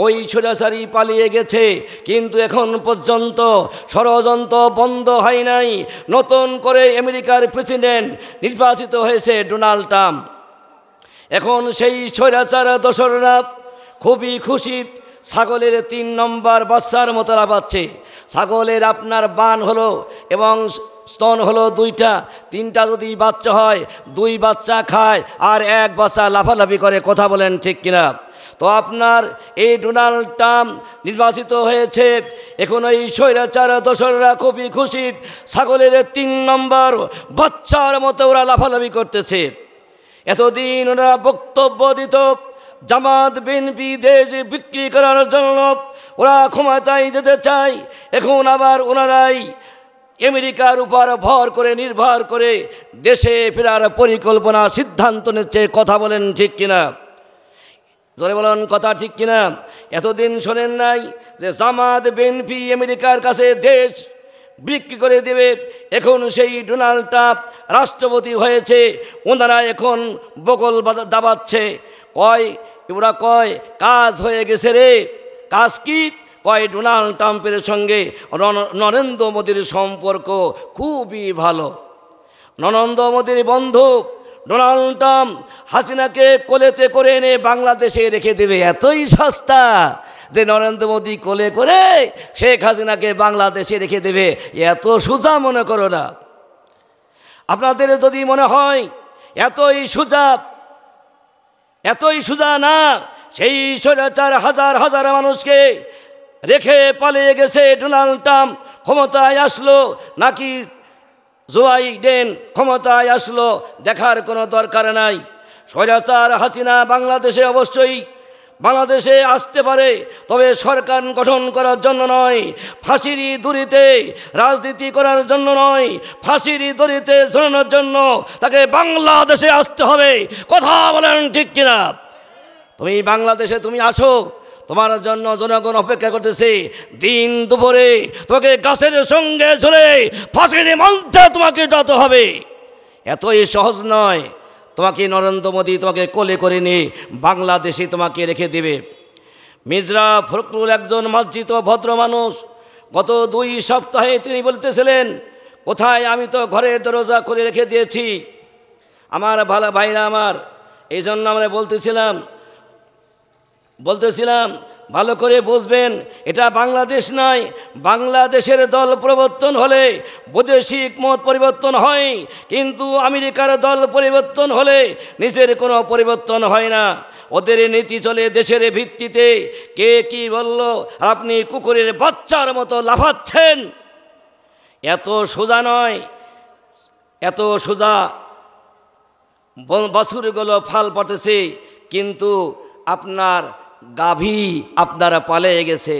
ওই স্বৈরাচারী পালিয়ে গেছে, কিন্তু এখন পর্যন্ত ষড়যন্ত্র বন্ধ হয় নাই। নতুন করে আমেরিকার প্রেসিডেন্ট নির্বাচিত হয়েছে ডোনাল্ড ট্রাম্প। এখন সেই স্বৈরাচার দোসররা খুবই খুশি, ছাগলের 3 নম্বর বাচ্চার মতো লাফাচ্ছে। ছাগলের আপনার বান হলো এবং স্তন হলো 2টা, 3টা যদি বাচ্চা হয় 2 বাচ্চা খায় আর 1 বাচ্চা লাফালাফি করে। কথা বলেন ঠিক কিনা? তো আপনার এই ডোনাল্ড ট্রাম্প নির্বাচিত হয়েছে, এখন এই স্বৈরাচার দোসররা খুবই খুশি, ছাগলের 3 নম্বর বাচ্চার মতো ওরা লাফালাফি করতেছে। এতদিন ওরা বক্তব্য দিত জামাত বিএনপি দেশ বিক্রি করার জন্য ওরা ক্ষমতায় যেতে চায়, এখন আবার ওনারাই আমেরিকার উপর ভর করে নির্ভর করে দেশে ফেরার পরিকল্পনা সিদ্ধান্ত নিচ্ছে। কথা বলেন ঠিক কিনা? জোরে বলেন কথা ঠিক কিনা? এতদিন শোনেন নাই যে জামাত বিএনপি আমেরিকার কাছে দেশ বিক্রি করে দেবে? এখন সেই ডোনাল্ড ট্রাম্প রাষ্ট্রপতি হয়েছে, ওনারা এখন বগল দাবাচ্ছে, ওরা কয় কাজ হয়ে গেছে রে। কাজ কি? কয় ডোনাল্ড ট্রাম্পের সঙ্গে নরেন্দ্র মোদীর সম্পর্ক খুবই ভালো। নরেন্দ্র মোদীর বন্ধু ডোনাল্ড ট্রাম্প হাসিনাকে কোলেতে করে এনে বাংলাদেশে রেখে দেবে। এতই সস্তা যে নরেন্দ্র মোদী কোলে করে শেখ হাসিনাকে বাংলাদেশে রেখে দেবে। এত সোজা মনে করো না। আপনাদের যদি মনে হয় এতই সোজা না, সেই স্বৈরাচার হাজার হাজার মানুষকে রেখে পালিয়ে গেছে ডোনাল্ড ট্রাম্প ক্ষমতায় আসলো নাকি জো বাইডেন ক্ষমতায় আসলো দেখার কোনো দরকার নাই। স্বৈরাচার হাসিনা বাংলাদেশে অবশ্যই বাংলাদেশে আসতে পারে, তবে সরকার গঠন করার জন্য নয়, ফাঁসির দড়িতে রাজনীতি করার জন্য নয়, ফাঁসির দড়িতে ঝোলানোর জন্য তাকে বাংলাদেশে আসতে হবে। কথা বলেন ঠিক কিনা? তুমি বাংলাদেশে তুমি আসো, তোমার জন্য জনগণ অপেক্ষা করতেছে। দিন দুপুরে তোমাকে গাছের সঙ্গে ঝুলে ফাঁসির মঞ্চে তোমাকে যেতে হবে। এতই সহজ নয়। তোমাকে নরেন্দ্র মোদী তোমাকে কোলে করে নিয়ে বাংলাদেশে তোমাকে রেখে দেবে। মির্জা ফখরুল একজন মার্জিত ভদ্র মানুষ। গত 2 সপ্তাহে তিনি বলতেছিলেন, কোথায়? আমি তো ঘরের দরজা খুলে রেখে দিয়েছি। আমার ভালো ভাইরা আমার, এই জন্য আমরা বলতেছিলাম ভালো করে বুঝবেন, এটা বাংলাদেশ নয়। বাংলাদেশের দল পরিবর্তন হলে বৈদেশিক মত পরিবর্তন হয়, কিন্তু আমেরিকার দল পরিবর্তন হলে নিজের কোনো পরিবর্তন হয় না। ওদের নীতি চলে দেশের ভিত্তিতে। কে কি বলল, আপনি কুকুরের বাচ্চার মতো লাফাচ্ছেন। এত সোজা নয়, এত সোজা। বাছুরগুলো ফাল পাতেছে, কিন্তু আপনার গাভী আপনারা পালিয়ে গেছে।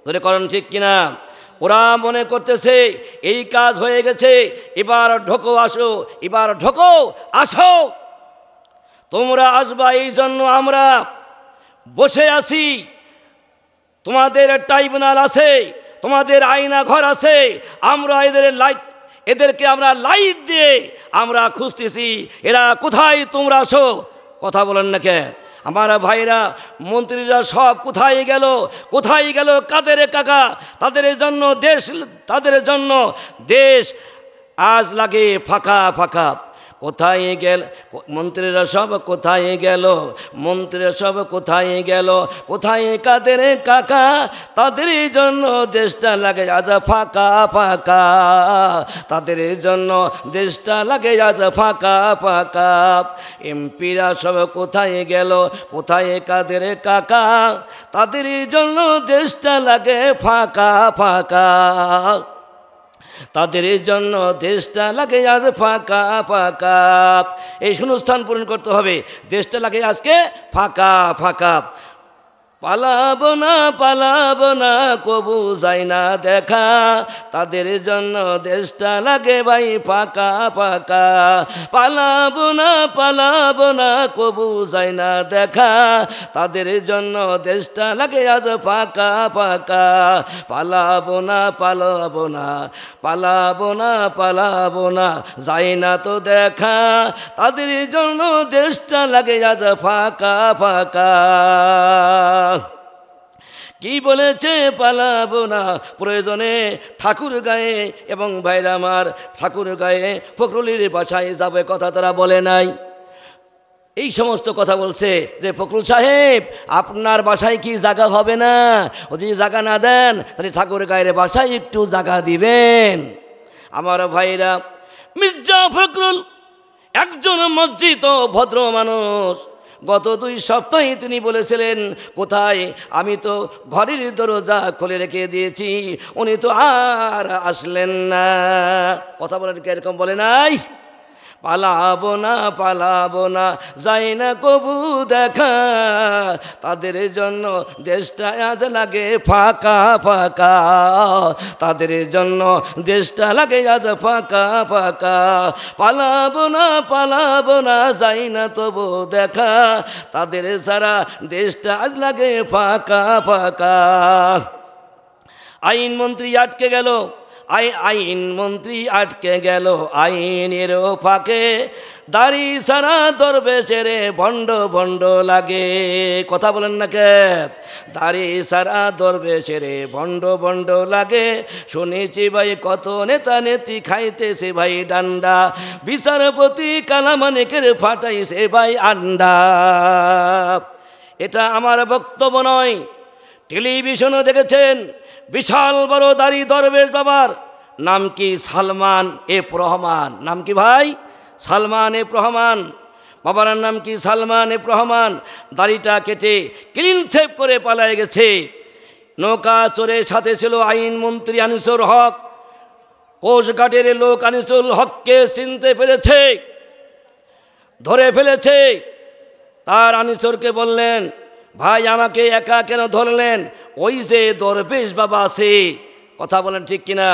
ধরে করেন ঠিক কিনা? ওরা মনে করতেছে এই কাজ হয়ে গেছে, এবার ঢোকো আসো, এবার ঢোকো আসো। তোমরা আসবা, এই জন্য আমরা বসে আছি। তোমাদের ট্রাইব্যুনাল আছে, তোমাদের আয়না ঘর আছে, আমরা এদেরকে আমরা লাইট দিয়ে আমরা খুঁজতেছি, এরা কোথায়? তোমরা আসো। কথা বলেন না কে? আমার ভাইরা, মন্ত্রীরা সব কোথায় গেল? কাদের কাকা? তাদের জন্য দেশ আজ লাগে ফাঁকা ফাঁকা। কোথায় গেল মন্ত্রীরা সব? কোথায় গেল মন্ত্রীরা সব? কোথায় গেল? কোথায় কাদের কাকা? তাদের জন্য দেশটা লাগে আজ ফাঁকা ফাঁকা। তাদের জন্য দেশটা লাগে আজ ফাঁকা ফাঁকা। এমপিরা সব কোথায় গেল? কোথায় কাদের কাকা? তাদের জন্য দেশটা লাগে ফাঁকা ফাঁকা। তাদের জন্য দেশটা লাগে আজ ফাঁকা ফাঁকা। এই শূন্যস্থান পূরণ করতে হবে। দেশটা লাগে আজকে ফাঁকা ফাঁকা। পালাবো না কবু যায় না দেখা। তাদের জন্য দেশটা লাগে ভাই ফাঁকা ফাঁকা। পালাবো না কবু যায় না দেখা। তাদের জন্য দেশটা লাগে আজ ফাঁকা ফাঁকা। পালাবো না যায় না তো দেখা। তাদের জন্য দেশটা লাগে আজ ফাঁকা ফাঁকা। কি বলেছে পালাবো না, প্রয়োজনে ঠাকুর গায়ে এবং ভাইরা আমার ঠাকুর গায়ে ফখরুলের বাসায় যাবে, কথা তারা বলে নাই। এই সমস্ত কথা বলছে যে ফখরুল সাহেব আপনার বাসায় কি জায়গা হবে না, যদি জায়গা না দেন তাহলে ঠাকুর গায়ের বাসায় একটু জায়গা দিবেন। আমার ভাইরা, মির্জা ফখরুল একজন মসজিদ ও ভদ্র মানুষ। গত 2 সপ্তাহে তিনি বলেছিলেন, কোথায়, আমি তো ঘরের দরজা খুলে রেখে দিয়েছি, উনি তো আর আসলেন না। কথা বলেন কি এরকম বলে নাই? পালাবো না যাই না কবু দেখা, তাদের জন্য দেশটা আজ লাগে ফাঁকা ফাঁকা, তাদের জন্য দেশটা লাগে আজ ফাঁকা ফাঁকা। পালাবো না যাই না তবু দেখা, তাদের ছাড়া দেশটা আজ লাগে ফাঁকা ফাঁকা। আইনমন্ত্রী আটকে গেল, আইনমন্ত্রী আটকে গেল আইনেরও ফাঁকে, দাড়ি সারা দরবেশের ভণ্ড ভণ্ড লাগে। কথা বলেন না কে? দাড়ি সারা দরবেশের ভণ্ড ভণ্ড লাগে। শুনেছি ভাই কত নেতা নেত্রী খাইতেছে ভাই ডান্ডা, বিচারপতি কালামানিকের ফাটাইছে ভাই আন্ডা। এটা আমার বক্তব্য নয়, টেলিভিশনও দেখেছেন। বিশাল বড় দাড়ি দরবেশ, বাবার নাম কি? সালমান এফ রহমান। নাম কি ভাই? সালমান এফ রহমান। বাবার নাম কি? সালমান এফ রহমান। দাড়িটা কেটে ক্লিন শেভ করে পালায় গেছে। নৌকা চড়ে সাথে ছিল আইনমন্ত্রী আনিসুল হক। কোস্টগার্ডের লোক আনিসুল হককে চিনতে পেরেছে, ধরে ফেলেছে। তার আনিসুরকে বললেন, ভাই আমাকে একা কেন ধরলেন? ওই যে দরবেশ বাবা আছে। কথা বলেন ঠিক কিনা?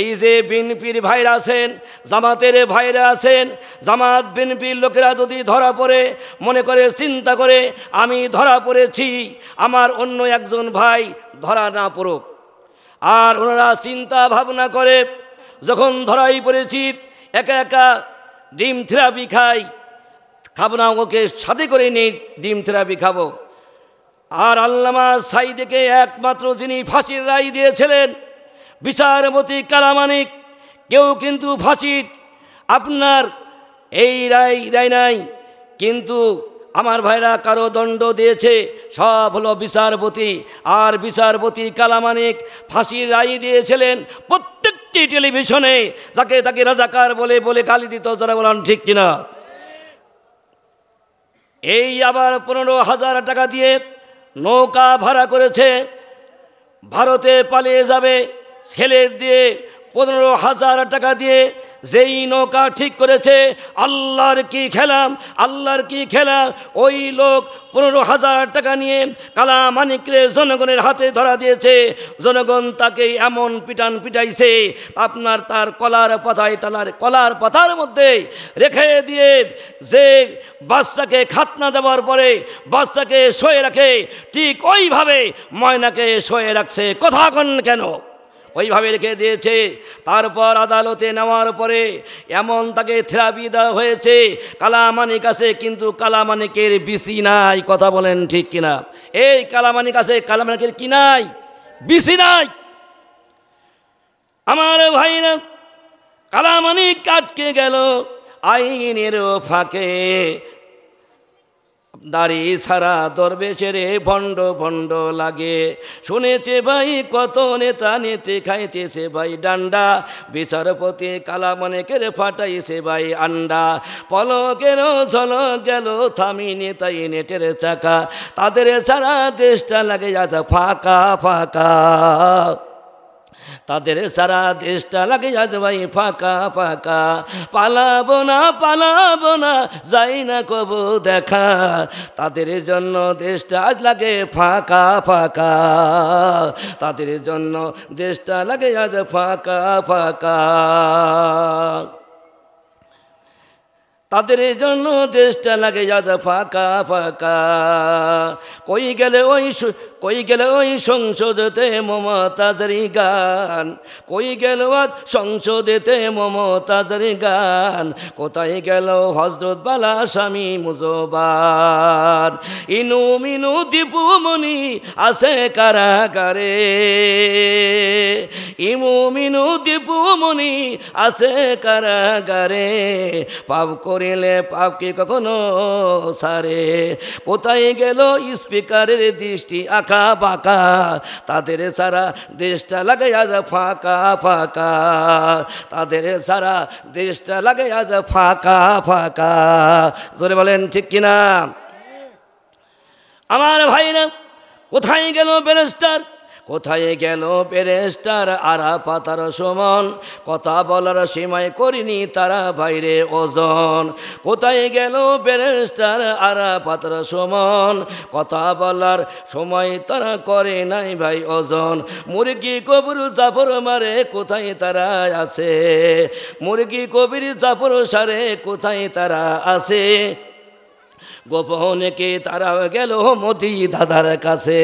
এই যে বিএনপির ভাইরা আছেন, জামাতের ভাইরা আছেন, জামাত বিএনপির লোকেরা যদি ধরা পড়ে মনে করে, চিন্তা করে আমি ধরা পড়েছি, আমার অন্য একজন ভাই ধরা না পড়ুক। আর ওনারা চিন্তা ভাবনা করে যখন ধরাই পড়েছি, একা একা ডিম থেরাপি খাই, খাবো না, ওকে সাথে করে নিই, ডিম থেরাপি খাবো। আর আল্লামা সাঈদীকে একমাত্র যিনি ফাঁসির রায় দিয়েছিলেন, বিচারপতি কালামানিক, কেউ কিন্তু ফাঁসির আপনার এই রায় দেয় নাই, কিন্তু আমার ভাইরা কারো দণ্ড দিয়েছে, সব হলো বিচারপতি। আর বিচারপতি কালামানিক ফাঁসির রায় দিয়েছিলেন। প্রত্যেকটি টেলিভিশনে যাকে তাকে রাজাকার বলে বলে গালি দিত, যারা বলেন ঠিক কিনা? এই আবার 15,000 টাকা দিয়ে নৌকা ভাড়া করেছে, ভারতে পালিয়ে যাবে। ছেলের দিয়ে 15,000 টাকা দিয়ে যেই নৌকা ঠিক করেছে, আল্লাহর কি খেলা, আল্লাহর কি খেলা। ওই লোক 15,000 টাকা নিয়ে কালামানিকরে জনগণের হাতে ধরা দিয়েছে। জনগণ তাকে এমন পিটাইছে, আপনার তার কলার পাতার মধ্যে রেখে দিয়ে, যে বাচ্চাকে খাতনা দেওয়ার পরে বাচ্চাকে শোয়ে রাখে, ঠিক ওইভাবে ময়নাকে শোয়ে রাখছে। কথা কন কেন? ওইভাবে রেখে দিয়েছে। তারপর আদালতে নেওয়ার পরে এমন তাকে থেরাপি দেওয়া হয়েছে। কালামানিক আছে, কিন্তু কালামানিকের বিসি নাই। কথা বলেন ঠিক কিনা? এই কালামানিক আছে, কালামানিকের কি নাই? বিসি নাই। আমার ভাইরা, কালামানিক আটকে গেল আইনের ফাঁকে, দাড়ি ছাড়া দরবেশের ভণ্ড ভণ্ড লাগে। শুনেছে ভাই কত নেতা নেত্রী খাইতেছে ভাই ডান্ডা, বিচারপতি কালামানিকের ফাটাইছে ভাই আন্ডা। পলকের ঝলক গেল থামি নেতাই নেটের চাকা, তাদের ছাড়া দেশটা লাগে যাচ্ছে ফাঁকা ফাঁকা, তাদের সারা দেশটা লাগে আজ ভাই ফাঁকা ফাঁকা। পালাবো না যাই না কবু দেখা, তাদের জন্য দেশটা আজ লাগে ফাঁকা ফাঁকা, তাদের জন্য দেশটা লাগে আজ ফাঁকা ফাঁকা, তাদের জন্য দেশটা লাগে আজ ফাঁকা ফাঁকা। কই গেল ওই সংসদেতে মমতাজের গান, কই গেল আজ সংসদেতে মমতাজের গান, কোথায় গেল হজরত বালা স্বামী মুজোবার, ইনু মিনু দীপুমণি আছে কারাগারে, ইমু মিনু দীপুমণি আছে কারাগারে, পাপ করিলে পাপ কি কখনো সারে, কোথায় গেল স্পিকারের দৃষ্টি আঁকা বাঁকা, তাদের সারা দেশটা লাগে আজ ফাঁকা ফাঁকা, তাদের সারা দেশটা লাগে আজ ফাঁকা ফাঁকা। জোরে বলেন ঠিক কিনা? আমার ভাইরা, কোথায় গেল ব্যারিস্টার, কোথায় গেল ব্যারিস্টার আরা পাতার সমান, কথা বলার সীমায় করিনি তারা বাইরে ওজন, কোথায় গেল ব্যারিস্টার আরা পাতার সমান, কথা বলার সময় তারা করে নাই ভাই ওজন, মুরগি কবির জাফর মারে কোথায় তারা আছে, মুরগি কবির জাফর সারে কোথায় তারা আছে, গোপনে কে তারা গেল মোদি দাদার কাছে,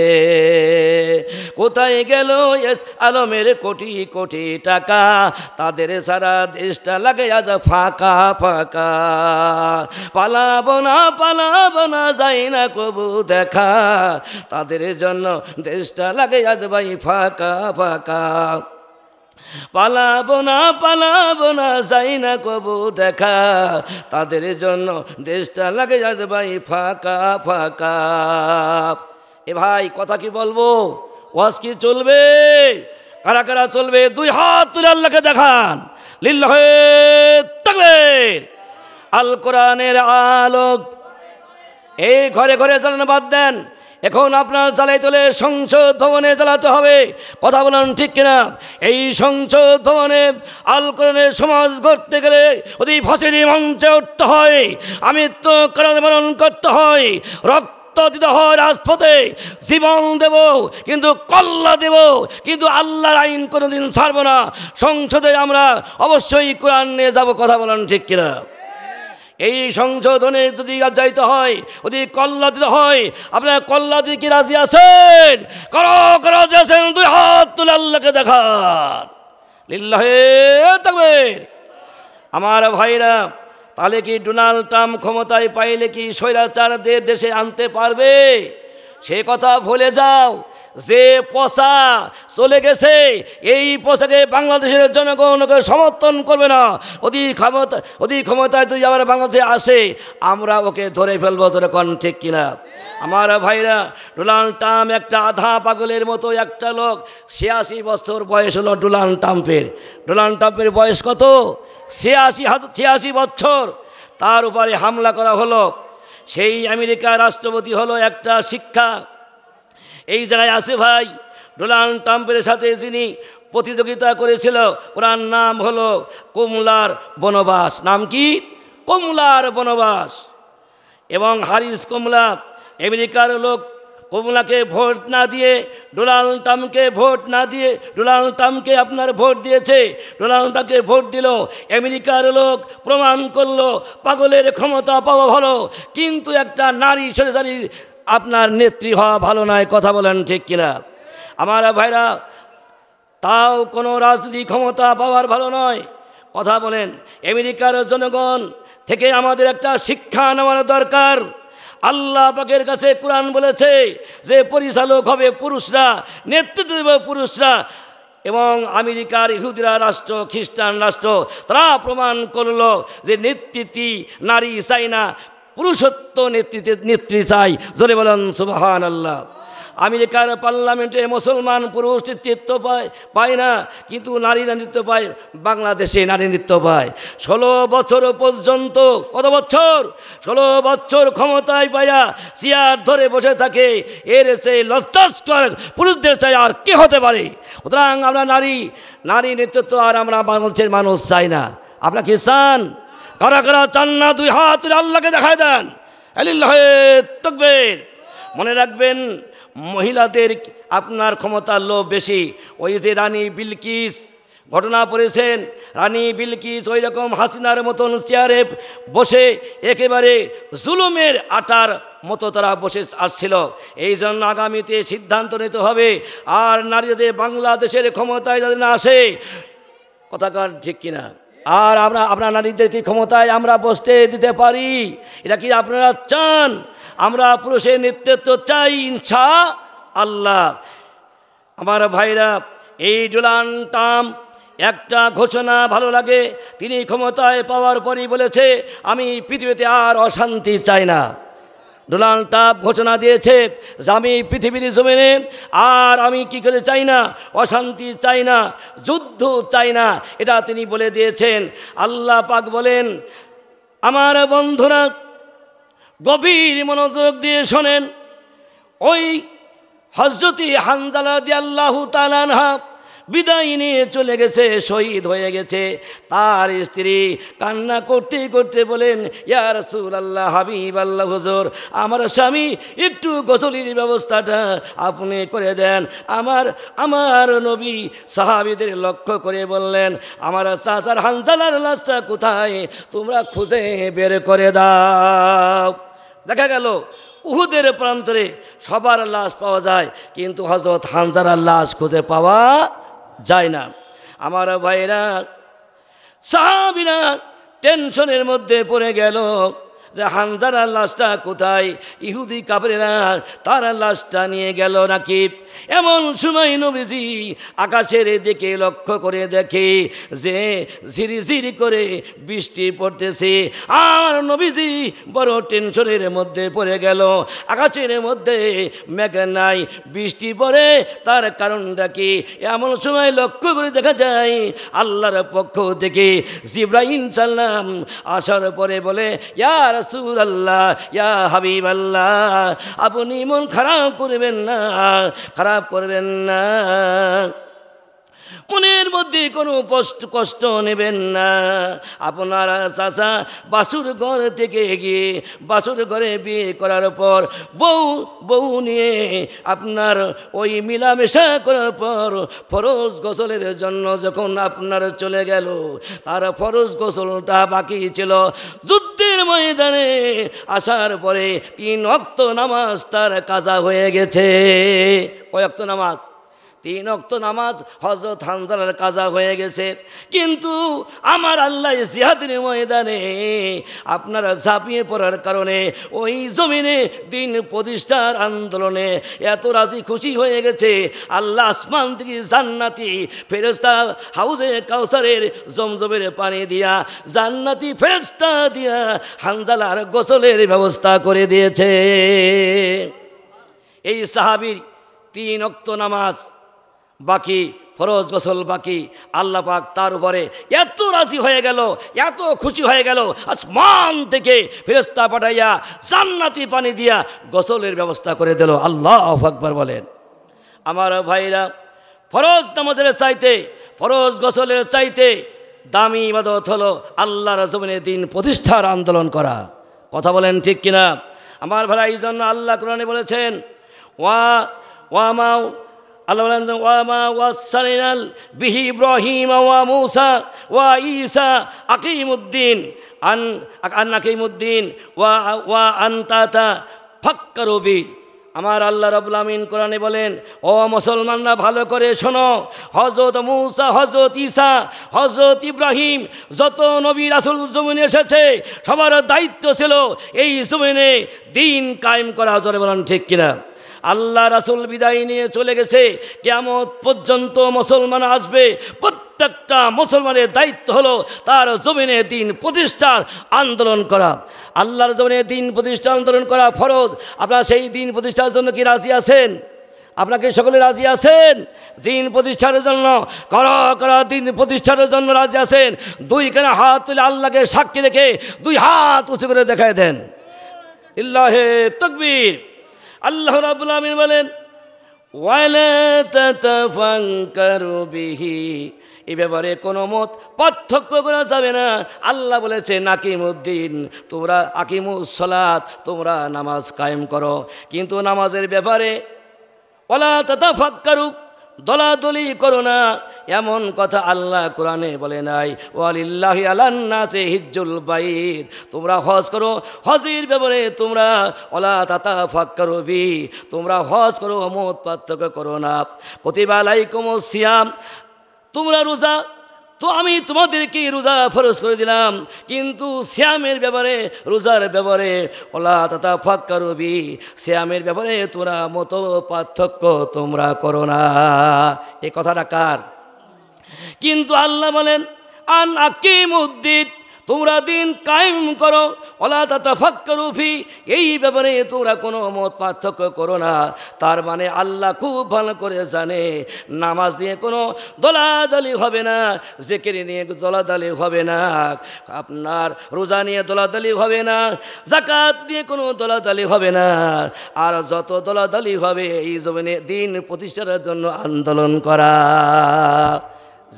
কোথায় গেল এস আলমের কোটি কোটি টাকা, তাদের সারা দেশটা লাগে আজ ফাঁকা ফাঁকা, পালাবো না যাই না কবু দেখা, তাদের জন্য দেশটা লাগে আজ ভাই ফাঁকা ফাঁকা, পালাবো না যাই না কবু দেখা, তাদের জন্য দেশটা লাগে আজ ভাই ফাঁকা ফাঁকা। এ ভাই কথা কি বলবো, ওয়াজ কি চলবে, কারা কারা চলবে? দুই হাত তুলে আল্লাহকে দেখান, লিল্লাহে তাকবীর। আল কোরআনের আলোক এই ঘরে ঘরে জ্বালানো বাদ দেন, এখন আপনার জ্বালাই তোলে সংসদ ভবনে জ্বালাতে হবে। কথা বলেন ঠিক কিনা? এই সংসদ ভবনে আল কোরআনের সমাজ গড়তে গেলে অতি ফাঁসির মঞ্চে উঠতে হয়, আমৃত্যু কারাবরণ করতে হয়, রক্ত দিতে হয় রাজপথে, জীবন দেব কিন্তু কল্লা দেব, কিন্তু আল্লাহর আইন কোনোদিন ছাড়ব না। সংসদে আমরা অবশ্যই কোরআন নিয়ে যাব। কথা বলেন ঠিক কিনা? এই সংশোধনে যদি যাইতে হয়, যদি কল্লা দিতে হয়, আপনার কল্লা দিয়ে কি রাজি আছেন? করো আছেন, দুই হাত তুলে আল্লাহকে দেখান, লিল্লাহে তাকবীর। আমার ভাইরা, তাহলে কি ডোনাল্ড ট্রাম্প ক্ষমতায় পাইলে কি স্বৈরাচারদের দেশে আনতে পারবে? সে কথা ভুলে যাও। যে পচা চলে গেছে, এই পচাকে বাংলাদেশের জনগণকে সমর্থন করবে না। অধিক ক্ষমতায় যদি আবার বাংলাদেশে আসে, আমরা ওকে ধরে ফেলবো। যেরকম ঠিক কিনা? আমার ভাইরা, ডোনাল্ড ট্রাম্প একটা আধা পাগলের মতো একটা লোক। 86 বছর বয়স হলো ডোনাল্ড ট্রাম্পের। ডোনাল্ড ট্রাম্পের বয়স কত? 86 বছর। তার উপরে হামলা করা হলো। সেই আমেরিকার রাষ্ট্রপতি হলো একটা শিক্ষা এই জায়গায় আছে ভাই। ডোনাল্ড ট্রাম্পের সাথে যিনি প্রতিযোগিতা করেছিল, ওনার নাম হলো কমলার বনবাস। নাম কি? কমলার বনবাস। এবং হারিস কমলা, আমেরিকার লোক, কমলাকে ভোট না দিয়ে ডোনাল্ড ট্রাম্পকে ভোট না দিয়ে, ডোনাল্ড ট্রাম্পকে আপনার ভোট দিয়েছে, ডোনাল্ড ট্রাম্পকে ভোট দিল। আমেরিকার লোক প্রমাণ করলো পাগলের ক্ষমতা পাওয়া ভালো, কিন্তু একটা নারী স্বৈরাচারীর আপনার নেত্রী হওয়া ভালো নয়। কথা বলেন ঠিক কিনা? আমার ভাইরা, তাও কোনো রাজনৈতিক ক্ষমতা পাওয়ার ভালো নয়। কথা বলেন। আমেরিকার জনগণ থেকে আমাদের একটা শিক্ষা নেওয়ার দরকার। আল্লাহ পাকের কাছে কোরআন বলেছে যে পরিচালক হবে পুরুষরা, নেতৃত্ব দেবে পুরুষরা। এবং আমেরিকার ইহুদিরা রাষ্ট্র, খ্রিস্টান রাষ্ট্র, তারা প্রমাণ করলো যে নেতৃত্ব নারী চাই না, পুরুষত্ব নেত্রী চাই। জোরে বলেন সুবহানাল্লাহ। আমেরিকার পার্লামেন্টে মুসলমান পুরুষ নেতৃত্ব পায় না, কিন্তু নারীরা নেতৃত্ব পায়। বাংলাদেশে নারী নেতৃত্ব পায়। 16 বছর পর্যন্ত, কত বছর? 16 বছর ক্ষমতায় পাইয়া চেয়ার ধরে বসে থাকে। এর সেই লজ্জাস্কর পুরুষদের চাই আর কি হতে পারে? সুতরাং আমরা নারী নেতৃত্ব আর আমরা বাংলাদেশের মানুষ চাই না। আপনারা কি চান? কারা কারা চান না? দুই হাত তুলে আল্লাহকে দেখায় দেন, লিল্লাহে তাকবীর। মনে রাখবেন, মহিলাদের আপনার ক্ষমতার লোভ বেশি। ওই যে রানী বিলকিস ঘটনা পড়েছেন রানী বিলকিস ওই রকম হাসিনার মতন চেয়ারে বসে একেবারে জুলুমের আটার মতো তারা বসে আসছিল। এই জন্য আগামীতে সিদ্ধান্ত নিতে হবে, আর নারীদের বাংলাদেশের ক্ষমতায় যাদের না আসে, কথাকার ঠিক কিনা, আর আমরা নারীদেরকে ক্ষমতায় আমরা বসতে দিতে পারি? এটা কি আপনারা চান? আমরা পুরুষের নেতৃত্ব চাই ইনশাআল্লাহ। আমার ভাইরা, এই ডোনাল্ড ট্রাম্প একটা ঘোষণা ভালো লাগে, তিনি ক্ষমতায় পাওয়ার পরই বলেছে আমি পৃথিবীতে আর অশান্তি চাই না। ডোনাল্ড ট্রাম্প ঘোষণা দিয়েছে যে আমি পৃথিবীর জমিনে আর আমি কি করে চাই না, অশান্তি চাই না, যুদ্ধ চাই না, এটা তিনি বলে দিয়েছেন। আল্লাহ পাক বলেন, আমার বন্ধুরা গভীর মনোযোগ দিয়ে শোনেন, ওই হযরত হানজালা রাদিয়াল্লাহু তাআলা আনহা বিদায় নিয়ে চলে গেছে, শহীদ হয়ে গেছে। তার স্ত্রী কান্না করতে করতে বলেন, ইয়া রাসূলুল্লাহ, হাবিবাল্লাহ, হুজুর আমার স্বামী একটু গোসলের ব্যবস্থাটা আপনি করে দেন। আমার নবী সাহাবীদের লক্ষ্য করে বললেন, আমার চাচার হানজালার লাশটা কোথায়, তোমরা খুঁজে বের করে দাও। দেখা গেল উহুদের প্রান্তরে সবার লাশ পাওয়া যায়, কিন্তু হযরত হানজালার লাশ খুঁজে পাওয়া যায় না। আমার ভাইরা, সাহাবীরা টেনশনের মধ্যে পড়ে গেল যে হানজালার লাশটা কোথায়, ইহুদি কাফেরেরা তার লাশটা নিয়ে গেল নাকি। এমন সময় নবীজি আকাশের দিকে লক্ষ্য করে দেখে যে ঝিরিঝিরি করে বৃষ্টি পড়তেছে, আর নবীজি বড় টেনশনের মধ্যে পড়ে গেল। আকাশের মধ্যে মেঘ নাই, বৃষ্টি পড়ে, তার কারণটা কি? এমন সময় লক্ষ্য করে দেখা যায় আল্লাহর পক্ষ থেকে জিবরাইল সালাম আসার পরে বলে, ইয়া রাসূলুল্লাহ, ইয়া হাবিবাল্লাহ, আপনি মন খারাপ করবেন না, খারাপ করবেন না, মনের মধ্যে কোনো কষ্ট নেবেন না। আপনার চাচা বাসুর ঘর থেকে গিয়ে বাসুর ঘরে বিয়ে করার পর বউ নিয়ে আপনার ওই মিলামেশা করার পর ফরজ গোসলের জন্য যখন আপনার চলে গেল, তার ফরজ গোসলটা বাকি ছিল। যুদ্ধের ময়দানে আসার পরে 3 ওয়াক্ত নামাজ তার কাজা হয়ে গেছে। কয় ওয়াক্ত নামাজ? 3 ওয়াক্ত নামাজ হযরত হানজালার কাজা হয়ে গেছে। কিন্তু আমার আল্লাহ জিহাদের ময়দানে আপনারা ঝাঁপিয়ে পড়ার কারণে ওই জমিনে দিন প্রতিষ্ঠার আন্দোলনে এত রাজি খুশি হয়ে গেছে, আল্লাহ আসমান থেকে জান্নাতি ফেরেশতা হাউজে কাউসারের জমজমের পানি দিয়া, জান্নাতি ফেরেশতা দিয়া হানজালার গোসলের ব্যবস্থা করে দিয়েছে। এই সাহাবীর 3 ওয়াক্ত নামাজ বাকি, ফরজ গোসল বাকি। আল্লাহ পাক তার উপরে এত রাজি হয়ে গেল, এত খুশি হয়ে গেল, আসমান থেকে ফেরেশতা পাঠাইয়া জান্নাতি পানি দিয়া গোসলের ব্যবস্থা করে দিল। আল্লাহু আকবার বলেন। আমার ভাইরা, ফরজ নামাজের চাইতে, ফরজ গোসলের চাইতে দামি ইবাদত হলো আল্লাহর জমিনে দিন প্রতিষ্ঠার আন্দোলন করা। কথা বলেন ঠিক কিনা? আমার ভাইরা, এই জন্য আল্লাহ কোরআনে বলেছেন, আল্লাহ বলেন, ওয়ামা ওয়াসাইনাল বিহি ইব্রাহিম ওয়া মূসা ওয়া ঈসা আকিমুদ্দিন আকিমুদ্দিন ওয়া আনতাতা ফাক্কারু বি। আমার আল্লাহ রাব্বুল আমিন কোরআনে বলেন, ও মুসলমানরা ভালো করে শোনো, হযরত মূসা, হযরত ঈসা, হযরত ইব্রাহিম, যত নবী রাসূল জমিনে এসেছে সবার দায়িত্ব ছিল এই জমিনে দিন কায়েম করা। জোরে বলেন ঠিক কিনা? আল্লাহ রাসূল বিদায় নিয়ে চলে গেছে, কিয়ামত পর্যন্ত মুসলমান আসবে, প্রত্যেকটা মুসলমানের দায়িত্ব হলো তার জমিনে দিন প্রতিষ্ঠার আন্দোলন করা। আল্লাহর জমিনে দিন প্রতিষ্ঠা আন্দোলন করা ফরজ। আপনারা সেই দিন প্রতিষ্ঠার জন্য কি রাজি আছেন? আপনাকে সকলে রাজি আছেন? দিন প্রতিষ্ঠার জন্য করা দিন প্রতিষ্ঠার জন্য রাজি আছেন? 2 কানে হাত তুলে আল্লাহকে সাক্ষী রেখে 2 হাত উঁচু করে দেখায় দেন, ইল্লাহে তাকবীর। আল্লাহ রাব্বুল আমিন বলেন, ওয়ালা তাতাফাক্কারু বিহি, এই ব্যাপারে কোনো মত পার্থক্য করা যাবে না। আল্লাহ বলেছে নাকিমুদ্দিন, তোমরা আকিমুস সালাত, তোমরা নামাজ কায়েম করো। কিন্তু নামাজের ব্যাপারে ওয়ালা তাতাফাক্কারু, দলাদলি করো না। এমন কথা আল্লাহ কোরআনে বলে নাই। ওয়ালিল্লাহি আলান নাসি হিজ্জুল বাইত, তোমরা হজ করো, হজের ব্যাপারে তোমরা ওয়ালা তাতাফাক্কারু বি, তোমরা হজ করো, মত পার্থক্য করো না। কুতিবা আলাইকুমুস সিয়াম, তোমরা রোজা, তো আমি তোমাদেরকে রোজা ফরজ করে দিলাম, কিন্তু শ্যামের ব্যাপারে, রোজার ব্যাপারে ওলা তথা ফাক্কারু বি, শ্যামের ব্যাপারে তোমরা মত পার্থক্য তোমরা করো না। এই কথাটা কার? কিন্তু আল্লাহ বলেন আন আকিমুদ্দিন, তোমরা দিন কায়েম করো, ওলা তাতাফাক্কারু ফি, এই ব্যাপারে তোমরা কোনো মত পার্থক্য করো না। তার মানে আল্লাহ খুব ভালো করে জানে নামাজ নিয়ে কোনো দলাদলি হবে না, জিকির নিয়ে দলাদলি হবে না, আপনার রোজা নিয়ে দলাদলি হবে না, যাকাত নিয়ে কোনো দলাদলি হবে না। আর যত দলাদলি হবে এই জমিনে দিন প্রতিষ্ঠার জন্য আন্দোলন করা,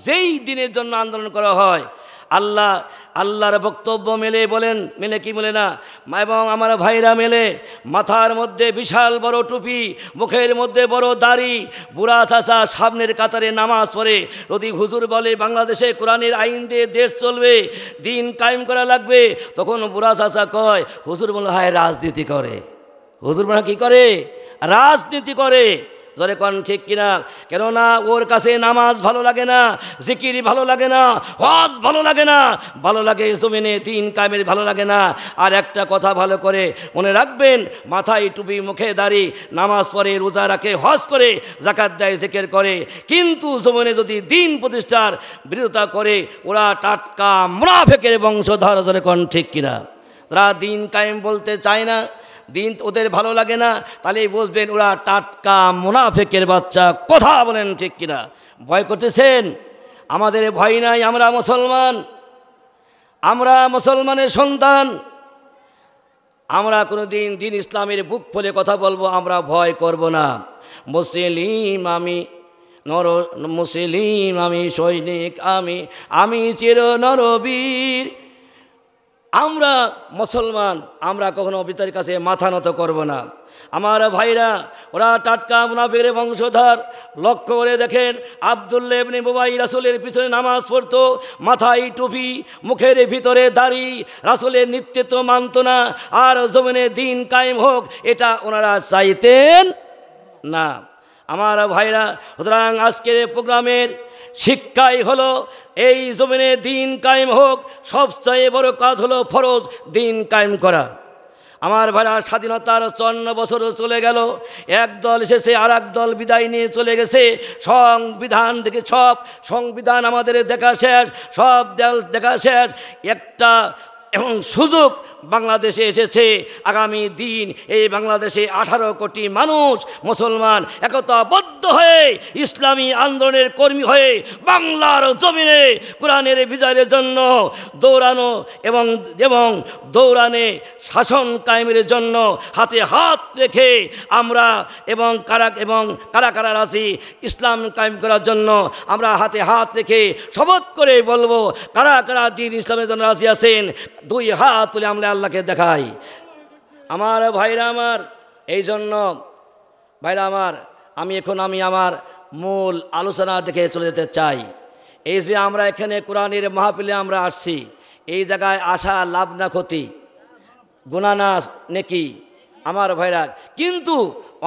যেই দিনের জন্য আন্দোলন করা হয় আল্লাহর বক্তব্য মেলে, বলেন মেলে কি বলে না? এবং আমার ভাইরা মেলে, মাথার মধ্যে বিশাল বড় টুপি, মুখের মধ্যে বড় দাড়ি, বুড়া চাচা সামনের কাতারে নামাজ পড়ে, যদি হুজুর বলে বাংলাদেশে কোরআনের আইন দিয়ে দেশ চলবে, দিন কায়েম করা লাগবে, তখন বুড়া চাচা কয়, হুজুর বলে হায় রাজনীতি করে। হুজুর বলে কি করে? রাজনীতি করে। জোরে কোন ঠিক কিনা? কেননা ওর কাছে নামাজ ভালো লাগে না, জিকির ভালো লাগে না, হজ ভালো লাগে না, ভালো লাগে জমিনে দিন কায়েমের ভালো লাগে না। আর একটা কথা ভালো করে মনে রাখবেন, মাথায় টুপি, মুখে দাড়ি, নামাজ পড়ে, রোজা রাখে, হজ করে, যাকাত দেয়, জিকির করে, কিন্তু জমিনে যদি দিন প্রতিষ্ঠার বিরোধিতা করে, ওরা টাটকা মুনাফিকের বংশধর। জোরে কোন ঠিক কিনা? তারা দিন কায়েম বলতে চায় না, দিন ওদের ভালো লাগে না, তাহলেই বুঝবেন ওরা টাটকা মুনাফিকের বাচ্চা। কথা বলেন ঠিক কিনা? ভয় করতেছেন? আমাদের ভয় নাই, আমরা মুসলমান, আমরা মুসলমানের সন্তান, আমরা কোনো দিন দিন ইসলামের বুক ফুলে কথা বলবো, আমরা ভয় করব না। মুসলিম আমি, মুসলিম আমি, সৈনিক আমি, আমি চির নরবীর, আমরা মুসলমান, আমরা কখনো বিতার কাছে মাথা নত করব না। আমার ভাইরা, ওরা টাটকা মুনাফিকের বংশধর। লক্ষ্য করে দেখেন, আব্দুল্লাহ ইবনে উবাই রাসূলের পিছনে নামাজ পড়তো, মাথায় টুপি, মুখের ভিতরে দাড়ি, রাসূলের নেতৃত্ব মানত না, আর জমিনে দিন কায়েম হোক এটা ওনারা চাইতেন না। আমার ভাইরা, সুতরাং আজকের প্রোগ্রামের শিক্ষাই হলো এই জমিনে দিন কায়েম হোক, সবচেয়ে বড় কাজ হলো ফরজ দিন কায়েম করা। আমার ভাইরা, স্বাধীনতার 54 বছর চলে গেল, এক দল এসেছে, আর এক দল বিদায় নিয়ে চলে গেছে। সংবিধান থেকে সব সংবিধান আমাদের দেখা শেষ, সব দল দেখা শেষ। একটা এবং সুযোগ বাংলাদেশে এসেছে, আগামী দিন এই বাংলাদেশে 18 কোটি মানুষ মুসলমান একতাবদ্ধ হয়ে ইসলামী আন্দোলনের কর্মী হয়ে বাংলার জমিনে কোরআনের বিজয়ের জন্য দৌড়ানো এবং দৌড়ানে শাসন কায়েমের জন্য হাতে হাত রেখে আমরা এবং কারা কারা রাজি ইসলাম কায়েম করার জন্য আমরা হাতে হাত রেখে শপথ করে বলবো, কারা কারা দিন ইসলামের জন্য রাজি আছেন? 2 হাত তুলে আমরা আল্লাহকে দেখাই। আমার ভাইরা আমার, এই জন্য ভাইরা আমার, আমি আমার মূল আলোচনা দেখে চলে যেতে চাই। এই যে আমরা এখানে কোরআনের মাহফিলে আমরা আসছি, এই জায়গায় আসা লাভ না ক্ষতি, গুনাহ না নেকি? আমার ভাইরা, কিন্তু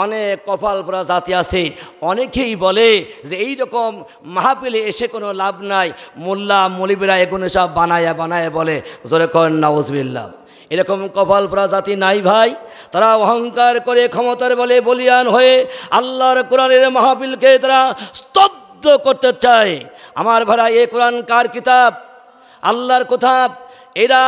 অনেক কপাল পোড়া জাতি আছে, অনেকেই বলে যে এই রকম মাহফিলে এসে কোনো লাভ নাই, মোল্লা মৌলবীরা এগুলো সব বানায় বলে। জোরে কর নাউজুবিল্লাহ। এরকম কপাল পোড়া জাতি নাই ভাই। তারা অহংকার করে ক্ষমতার বলে বলিয়ান হয়ে আল্লাহর কোরআনের মাহফিলকে তারা স্তব্ধ করতে চায়। আমার ভাইরা, এ কোরআন কার কিতাব? আল্লাহর কিতাব। এরা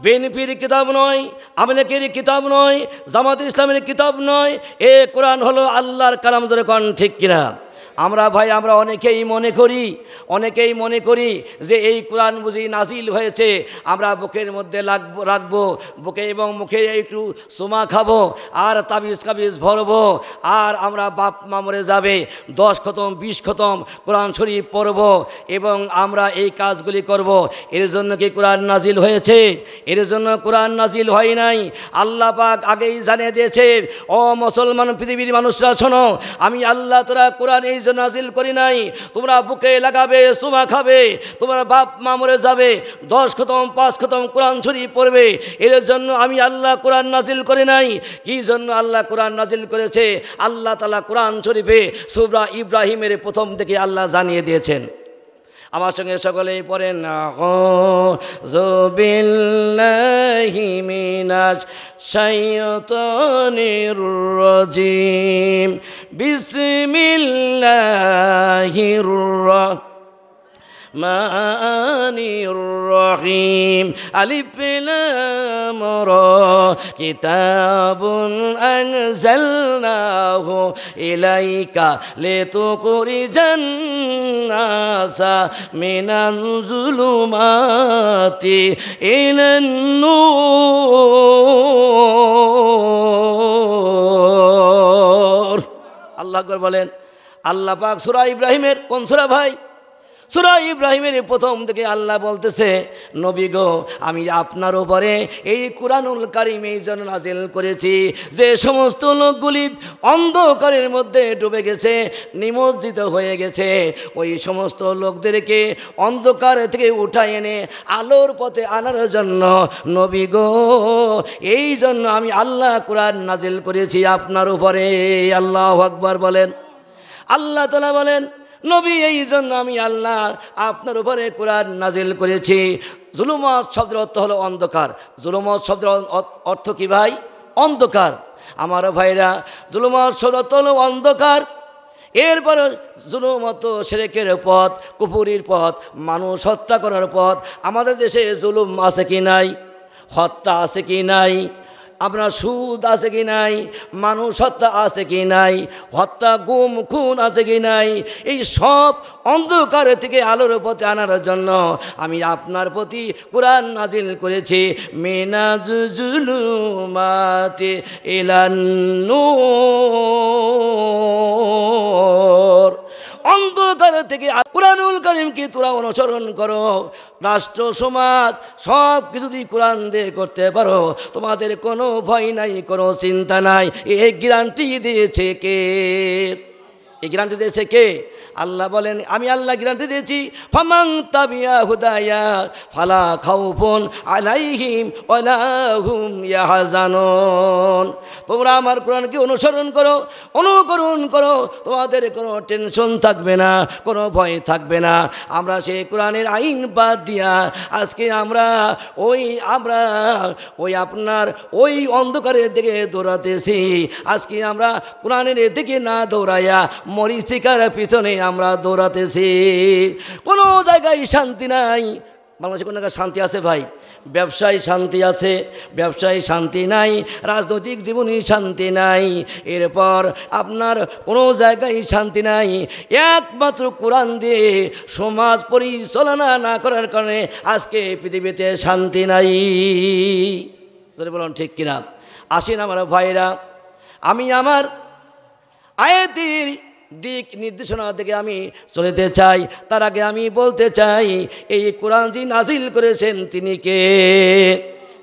বিএনপির কিতাব নয়, আমলেকের কিতাব নয়, জামাত ইসলামের কিতাব নয়, এ কোরআন হলো আল্লাহর কালাম। জোরে কোন ঠিক কিনা? আমরা ভাই, আমরা অনেকেই মনে করি যে এই কোরআন বুঝি নাজিল হয়েছে, আমরা বুকের মধ্যে রাখবো, বুকে এবং মুখে একটু সোমা খাবো, আর তাবিজ কাবিজ ভরবো, আর আমরা বাপ মা মরে যাবে 10 খতম 20 খতম কোরআন শরীফ পড়ব, এবং আমরা এই কাজগুলি করব। এর জন্য কি কোরআন নাজিল হয়েছে? এর জন্য কোরআন নাজিল হয় নাই। আল্লাহ পাক আগেই জানিয়ে দিয়েছে, ও মুসলমান পৃথিবীর মানুষরা শোনো, আমি আল্লাহ তাআলা কোরআন এই জন্য নাজিল করি নাই তোমরা বুকে লাগাবে, চুমা খাবে, তোমার বাপ মা মরে যাবে, 10 খতম 5 খতম কোরআন শরীফ পড়বে, এর জন্য আমি আল্লাহ কোরআন নাজিল করি নাই। কি জন্য আল্লাহ কোরআন নাজিল করেছে? আল্লাহ তাআলা কোরআন শরীফে সূরা ইব্রাহিমের প্রথম থেকে আল্লাহ জানিয়ে দিয়েছেন। আমার সঙ্গে সকলেই পড়েন, আউযু বিল্লাহি মিনাশ শাইতানির রাজিম, বিসমিল্লাহির রহমানির রহিম, আলিফ লাম রা, কিতাবুন আনজালনাহু ইলাইকা লিতুখরিজান নাসা মিনাল যুলুমাতি ইলান নূর। আল্লাহু আকবার বলেন। আল্লাহ পাক সূরা ইব্রাহিমের কোন সূরা ভাই? সূরা ইব্রাহিমের প্রথম থেকে আল্লাহ বলতেছে, নবী গো আমি আপনার উপরে এই কুরআনুল কারীম এই জন্য নাজিল করেছি যে সমস্ত লোকগুলি অন্ধকারের মধ্যে ডুবে গেছে, নিমজ্জিত হয়ে গেছে, ওই সমস্ত লোকদেরকে অন্ধকার থেকে উঠায় এনে আলোর পথে আনার জন্য নবী গো এই জন্য আমি আল্লাহ কুরআন নাজিল করেছি আপনার উপরে। আল্লাহু আকবার বলেন। আল্লাহ তাআলা বলেন, নবী এই জন্য আমি আল্লাহ আপনার উপরে কোরআন নাজিল করেছি। জুলুমত শব্দের অর্থ হলো অন্ধকার। জুলুমত শব্দের অর্থ কি ভাই? অন্ধকার। আমার ভাইরা, জুলুমত শব্দের অর্থ হলো অন্ধকার। এরপরে জুলুমত শিরকের পথ, কুফরির পথ, মানুষ হত্যা করার পথ। আমাদের দেশে জুলুম আছে কি নাই? হত্যা আছে কি নাই? আপনার সুদ আছে কি নাই? মানুষ হত্যা আছে কি নাই? হত্যা, গুম, খুন আছে কি নাই? এই সব অন্ধকার থেকে আলোর পথে আনার জন্য আমি আপনার প্রতি কোরআন নাজিল করেছি। মিনাজ যুলুমাতি ইলান নূর। অন্ধকার থেকে কুরআনুল কারীমকে তোরা অনুসরণ করো। রাষ্ট্র সমাজ সব কিছু যদি কোরআন দিয়ে করতে পারো, তোমাদের কোনো ভয় নাই, কোনো চিন্তা নাই। এই গ্যারান্টি দিয়েছে কে? এই গ্যারান্টি দিয়েছে কে? আল্লাহ বলেন, আমি আল্লাহ গ্যারান্টি দিয়েছি, ফামান তাবিয়া হুদায়া ফালা খাউফুন আলাইহিম ওয়ালা হুম ইয়াহজানুন। তোমরা আমার কোরআনকে অনুসরণ করো, অনুকরণ করো, তোমাদের কোনো টেনশন থাকবে না, কোনো ভয় থাকবে না। আমরা সেই কোরআনের আইন বাদ দিয়া আজকে আমরা আপনার ওই অন্ধকারের দিকে দৌড়াতেছি। আজকে আমরা কোরআনের দিকে না দৌড়াইয়া মরিচিকার পিছনে আমরা দৌড়াতেছি। কোনো জায়গায় শান্তি নাই। বাংলাদেশে কোনো জায়গায় শান্তি আছে ভাই? ব্যবসায় শান্তি আছে, ব্যবসায় শান্তি নাই, রাজনৈতিক জীবনে শান্তি নাই, এরপর আপনার কোনো জায়গায় শান্তি নাই। একমাত্র কোরআন দিয়ে সমাজ পরিচালনা না করার কারণে আজকে পৃথিবীতে শান্তি নাই। যদি বলুন ঠিক কিনা? আসেন আমার ভাইরা, আমি আমার আয়াতের দিক নির্দেশনা থেকে আমি চলতে চাই। তার আগে আমি বলতে চাই, এই কোরআন যিনি নাজিল করেছেন তিনি কে?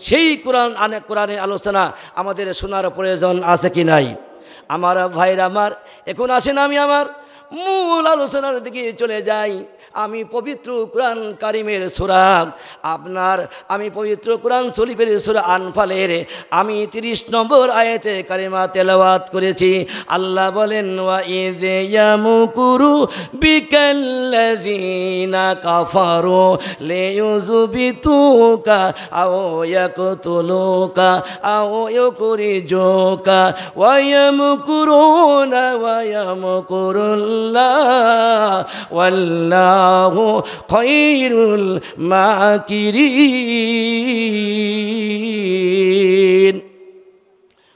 সেই কোরআনের আলোচনা আমাদের শোনার প্রয়োজন আছে কি নাই? আমার ভাইরা আমার, এখন আসেন আমি আমার মূল আলোচনার দিকে চলে যাই। আমি পবিত্র কোরআন কারিমের সূরা আমি পবিত্র কোরআন শরীফের সূরা আনফালের আমি 30 নম্বর আয়াতে কারিমা তেলাওয়াত করেছি। আল্লাহ বলেন, ওয়া ইয ইয়ামকুরু বিকাল্লাযিনা কাফারু লিয়ুযবিতুকা আও ইয়াকতুলুকা আও ইউখরিজুকা ওয়া ইয়ামকুরুনা ওয়া ইয়ামকুরুল্লাহ ওয়াল্লাহু খায়রুল মাকিরিন।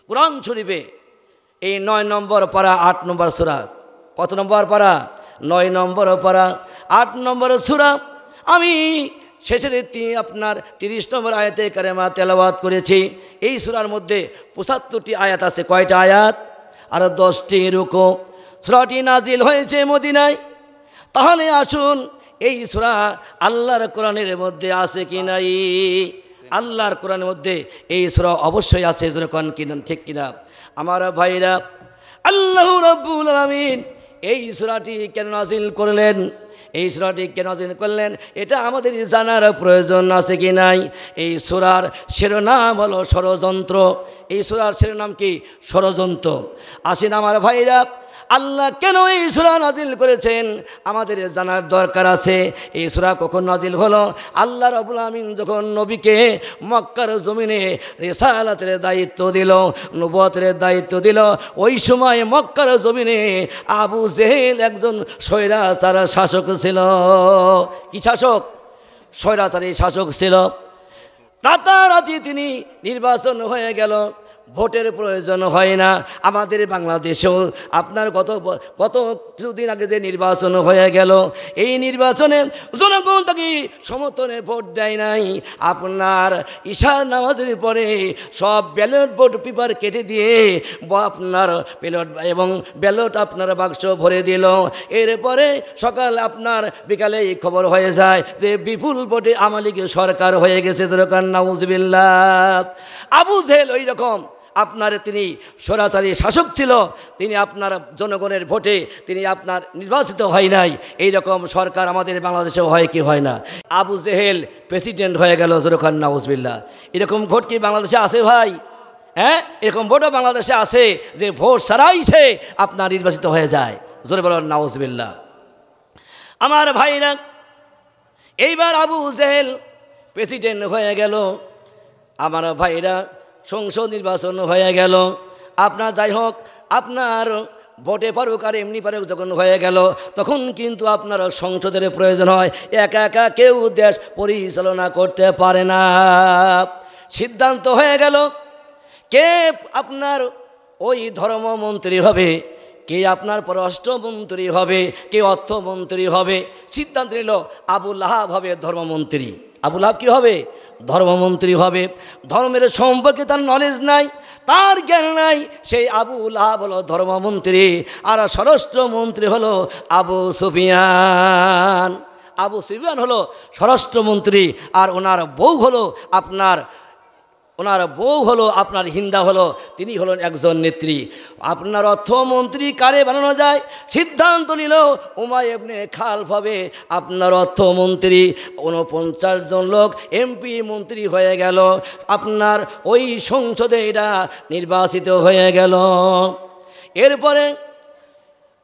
কোরআন শরীফে এই 9 নম্বর পারা 8 নম্বর সূরা। কত নম্বর পারা? 9 নম্বর পারা 8 নম্বর সূরা। আমি শেষের আপনার 30 নম্বর আয়াতে কারিমা তেলাওয়াত করেছি। এই সূরার মধ্যে 75টি আয়াত আছে। কয়টা আয়াত? আর 10টি রুকু। সূরাটি নাজিল হয়েছে মদিনায়। তাহলে আসুন, এই সূরা আল্লাহর কোরআনের মধ্যে আছে কি নাই? আল্লাহর কোরআনের মধ্যে এই সূরা অবশ্যই আছে। যেরকম কিনা ঠিক কিনা আমার ভাইরা? আল্লাহ রাব্বুল আলামিন এই সূরাটি কেন নাযিল করলেন, এই সূরাটি কেন নাযিল করলেন, এটা আমাদের জানার প্রয়োজন আছে কি নাই। এই সূরার শিরোনাম হলো ষড়যন্ত্র। এই সূরার শিরোনাম কি? ষড়যন্ত্র। আসেন আমার ভাইরা, আল্লাহ কেন এই সূরা নাজিল করেছেন আমাদের জানার দরকার আছে। এই সূরা কখন নাজিল হলো? আল্লাহ রাব্বুল আমিন যখন নবীকে মক্কার জমিনে রিসালাতের দায়িত্ব দিল, নবুয়তের দায়িত্ব দিল, ওই সময় মক্কার জমিনে আবু জেহেল একজন স্বৈরাচার শাসক ছিল। কি শাসক? স্বৈরাচারী শাসক ছিল। রাতারাতি তিনি নির্বাচন হয়ে গেল, ভোটের প্রয়োজন হয় না। আমাদের বাংলাদেশেও আপনার গত কিছুদিন আগে যে নির্বাচন হয়ে গেল, এই নির্বাচনে জনগণ তাকে সমর্থনে ভোট দেয় নাই। আপনার ঈশার নামাজের পরে সব ব্যালট ভোট পেপার কেটে দিয়ে আপনার ব্যালট এবং ব্যালট আপনার বাক্স ভরে দিল। এরপরে সকাল আপনার বিকালে এই খবর হয়ে যায় যে বিপুল ভোটে আওয়ামী লীগের সরকার হয়ে গেছে। দরকার নাউজুবিল্লাহ। আবু জেহেল ওই রকম আপনার তিনি স্বৈরাচারী শাসক ছিল, তিনি আপনার জনগণের ভোটে তিনি আপনার নির্বাচিত হয় নাই। এই রকম সরকার আমাদের বাংলাদেশেও হয় কি হয় না? আবু জেহেল প্রেসিডেন্ট হয়ে গেল। জোরখান নাউজুবিল্লাহ। এরকম ভোট কি বাংলাদেশে আছে ভাই? হ্যাঁ, এরকম ভোটও বাংলাদেশে আছে যে ভোট ছাড়াই সে আপনার নির্বাচিত হয়ে যায়। জোরে বলেন নাউজুবিল্লাহ। আমার ভাইরা, এইবার আবু জেহেল প্রেসিডেন্ট হয়ে গেল। আমার ভাইরা, সংসদ নির্বাচন হয়ে গেল। আপনার যাই হোক, আপনার ভোটে পারুক আর এমনি পারুক যখন হয়ে গেল, তখন কিন্তু আপনার সংসদের প্রয়োজন হয়। একা একা কেউ দেশ পরিচালনা করতে পারে না। সিদ্ধান্ত হয়ে গেল কে আপনার ওই ধর্মমন্ত্রী হবে, কে আপনার পররাষ্ট্রমন্ত্রী হবে, কে অর্থমন্ত্রী হবে। সিদ্ধান্ত নিল আবুল আহাব হবে ধর্মমন্ত্রী। আবুল আহাব কী হবে? ধর্মমন্ত্রী হবে। ধর্মের সম্পর্কে তার নলেজ নাই, তার জ্ঞান নাই। সেই আবুল আহাব হলো ধর্মমন্ত্রী, আর স্বরাষ্ট্রমন্ত্রী হলো আবু সুফিয়ান। আবু সুফিয়ান হলো স্বরাষ্ট্রমন্ত্রী, আর ওনার বউ হলো আপনার হিন্দা হলো, তিনি হলেন একজন নেত্রী। আপনার অর্থমন্ত্রী কারে বানানো যায়? সিদ্ধান্ত নিল উমাইয়া ইবনে খালফ হবে আপনার অর্থমন্ত্রী। 49 জন লোক এমপি মন্ত্রী হয়ে গেল। আপনার ওই সংসদে এটা নির্বাচিত হয়ে গেল। এরপরে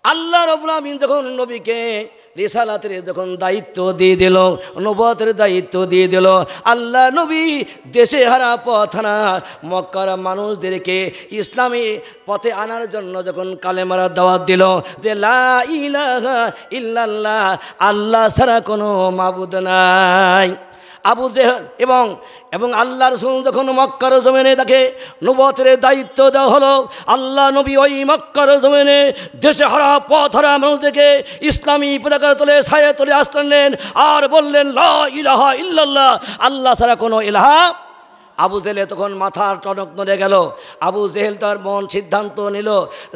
আল্লাহ রাব্বুল আমিন যখন নবীকে রিসালাতের যখন দায়িত্ব দিয়ে দিল, নবুয়তের দায়িত্ব দিয়ে দিল, আল্লাহ নবী দেশে হারা পথ হারা মক্কার মানুষদেরকে ইসলামী পথে আনার জন্য যখন কালেমার দাওয়াত দিল যে লা ইলাহা ইল্লাল্লাহ, আল্লাহ ছাড়া কোনো মাবুদ নাই। আবু জেহেল এবং আল্লাহ রাসূল যখন মক্কার জমিনে তাকে নবুয়তের দায়িত্ব দেওয়া হলো, আল্লাহ নবী ওই মক্কার জমিনে দেশে হারা পথ হারা মানুষদেরকে ইসলামী পতাকার তলে ছায়া তলে আসলেন আর বললেন লা ইলাহা ইল্লাল্লাহ, আল্লাহ ছাড়া কোনো ইলাহা। আবু জেহেল তখন মাথার টনক নড়ে গেল। আবু জেহেল তার মন সিদ্ধান্ত নিল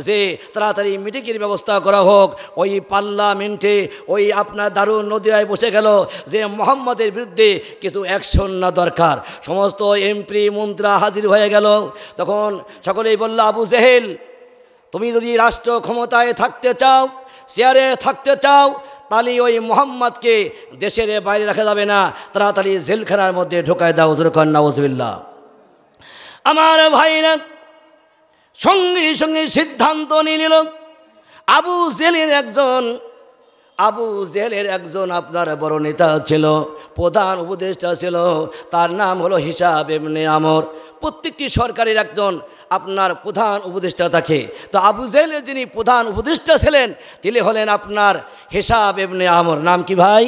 যে তাড়াতাড়ি মিটিংয়ের ব্যবস্থা করা হোক। ওই পার্লামেন্টে ওই আপনার দারুণ নদিয়ায় বসে গেল যে মোহাম্মদের বিরুদ্ধে কিছু অ্যাকশন না দরকার। সমস্ত এমপি মন্ত্রী হাজির হয়ে গেল। তখন সকলেই বলল, আবু জেহেল, তুমি যদি রাষ্ট্র ক্ষমতায় থাকতে চাও, চেয়ারে থাকতে চাও, তাহলে ওই মোহাম্মদকে দেশের বাইরে রাখা যাবে না, তাড়াতাড়ি জেলখানার মধ্যে ঢোকায় দাও। জোরখান নাউজুবিল্লাহ। আমার ভাইরা সঙ্গে সঙ্গে সিদ্ধান্ত নিয়ে নিল। আবু জেহেলের একজন আপনার বড় নেতা ছিল, প্রধান উপদেষ্টা ছিল, তার নাম হলো হিশাম ইবনে আমর। প্রত্যেকটি সরকারের একজন আপনার প্রধান উপদেষ্টা থাকে। তো আবু জেহেলের যিনি প্রধান উপদেষ্টা ছিলেন তিনি হলেন আপনার হিশাম ইবনে আমর। নাম কি ভাই?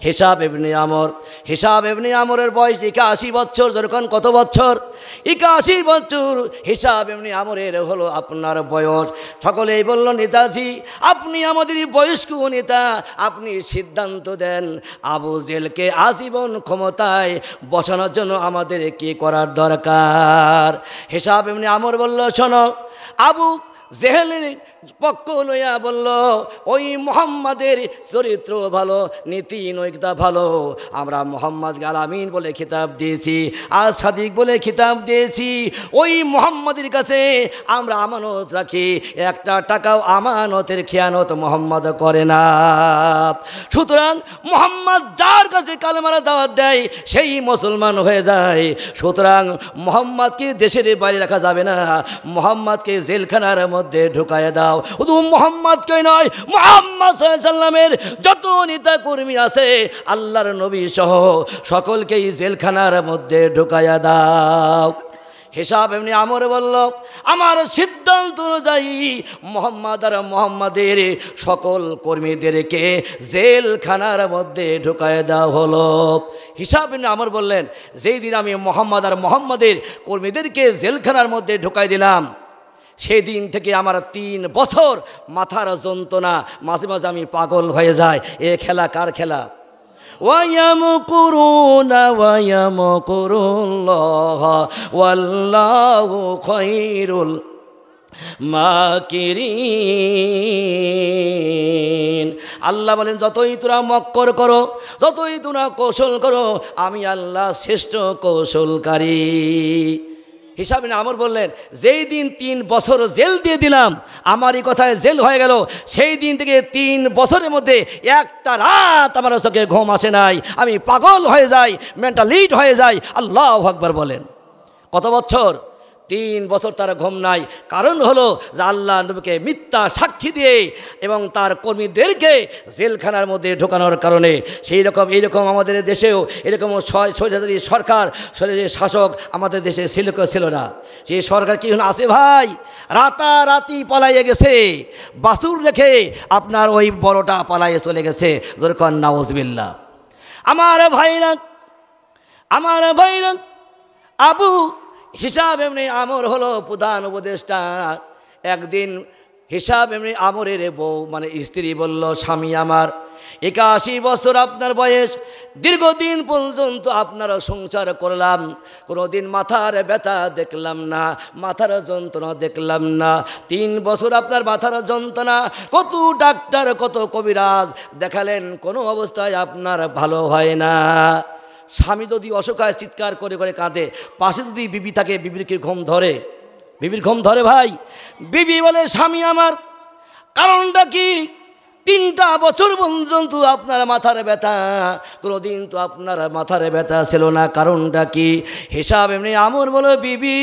হিশাম ইবনে আমর। হিশাম ইবনে আমরের বয়স 81 বছর। যখন কত বছর? 81 বছর হিশাম ইবনে আমরের হলো আপনার বয়স। সকলেই বলল, নেতাজি আপনি আমাদের বয়স্ক নেতা, আপনি সিদ্ধান্ত দেন আবু জেহেলকে আজীবন ক্ষমতায় বসানোর জন্য আমাদের কি করার দরকার। হিশাম ইবনে আমর বলল, শোনো, আবু জেহেলের পক্ষ লইয়া বলল, ওই মুহাম্মাদের চরিত্র ভালো, নীতি নৈতিকতা ভালো, আমরা মুহাম্মদকে আলামিন বলে খিতাব দিয়েছি, আর সাদিক বলে খিতাব দিয়েছি। ওই মুহাম্মাদের কাছে আমরা আমানত রাখি, একটা টাকাও আমানতের খেয়ানত মুহাম্মদ করে না। সুতরাং মুহাম্মদ যার কাছে কালেমার দাওয়াত দেয় সেই মুসলমান হয়ে যায়। সুতরাং মুহাম্মদকে দেশের বাইরে রাখা যাবে না, মুহাম্মদকে জেলখানার মধ্যে ঢুকায় দাও। শুধু মুহাম্মদকে নয়, মুহাম্মদ সাল্লাল্লাহু আলাইহি সাল্লামের যত নেতা কর্মী আছে আল্লাহর নবী সহ সকলকেই জেলখানার মধ্যে ঢুকায়া দাও। হিসাব এমনি আমর বলল, আমার সিদ্ধান্ত অনুযায়ী মুহাম্মদ আর মুহাম্মাদের সকল কর্মীদেরকে জেলখানার মধ্যে ঢুকায় দেওয়া হলো। হিসাব এমনি আমর বললেন, যেই দিন আমি মুহাম্মদ আর মুহাম্মাদের কর্মীদেরকে জেলখানার মধ্যে ঢুকাই দিলাম, সেই দিন থেকে আমার 3 বছর মাথার যন্ত্রণা, মাঝে মাঝে আমি পাগল হয়ে যায়। এ খেলা কার খেলা? ওয়ায়ামকুরুনা ওয়ায়ামকুরুল্লাহ ওয়াল্লাহু খায়রুল মাকিরিন। আল্লাহ বলেন, যতই তোরা মক্কর করো, যতই তোরা কৌশল করো, আমি আল্লাহ শ্রেষ্ঠ কৌশলকারী। হিসাবে আমর বললেন, যেই দিন 3 বছর জেল দিয়ে দিলাম, আমারই কথায় জেল হয়ে গেল, সেই দিন থেকে 3 বছরের মধ্যে একটা রাত আমার চোখে ঘুম আসে নাই, আমি পাগল হয়ে যাই, মেন্টালিট হয়ে যাই। আল্লাহু আকবার বলেন। কত বছর? 3 বছর তার ঘুম নাই। কারণ হলো যে আল্লাহ নবীকে মিথ্যা সাক্ষী দিয়ে এবং তার কর্মীদেরকে জেলখানার মধ্যে ঢোকানোর কারণে। সেই রকম এইরকম আমাদের দেশেও এরকম স্বৈরাচারী সরকার, স্বৈরাচারী শাসক আমাদের দেশে ছিল না। সেই সরকার কি আছে ভাই? রাতারাতি পালাইয়ে গেছে, বাসুর রেখে আপনার ওই বড়টা পালাইয়ে চলে গেছে। যেরকম নাউজুবিল্লাহ। আমার ভাইরা আবু হিসাব এমনি আমর হলো প্রধান উপদেষ্টা। একদিন হিসাব এমনি আমরের বউ মানে স্ত্রী বলল, স্বামী আমার 81 বছর আপনার বয়স, দীর্ঘদিন পর্যন্ত আপনারা সংসার করলাম, কোনোদিন মাথার ব্যথা দেখলাম না, মাথার যন্ত্রণা দেখলাম না। 3 বছর আপনার মাথার যন্ত্রণা, কত ডাক্তার কত কবিরাজ দেখালেন, কোনো অবস্থায় আপনার ভালো হয় না। স্বামী যদি অসহায় চিৎকার করে করে কাঁদে, পাশে যদি বিবি থাকে, বিবির কি ঘুম ধরে? বিবির ঘুম ধরে ভাই? বিবি বলে, স্বামী আমার কারণটা কি? 3টা বছর পর্যন্ত আপনার মাথার ব্যথা, কোনোদিন তো আপনার মাথার ব্যথা ছিল না, কারণটা কি? হিসাব এমনি আমর বলো, বিবি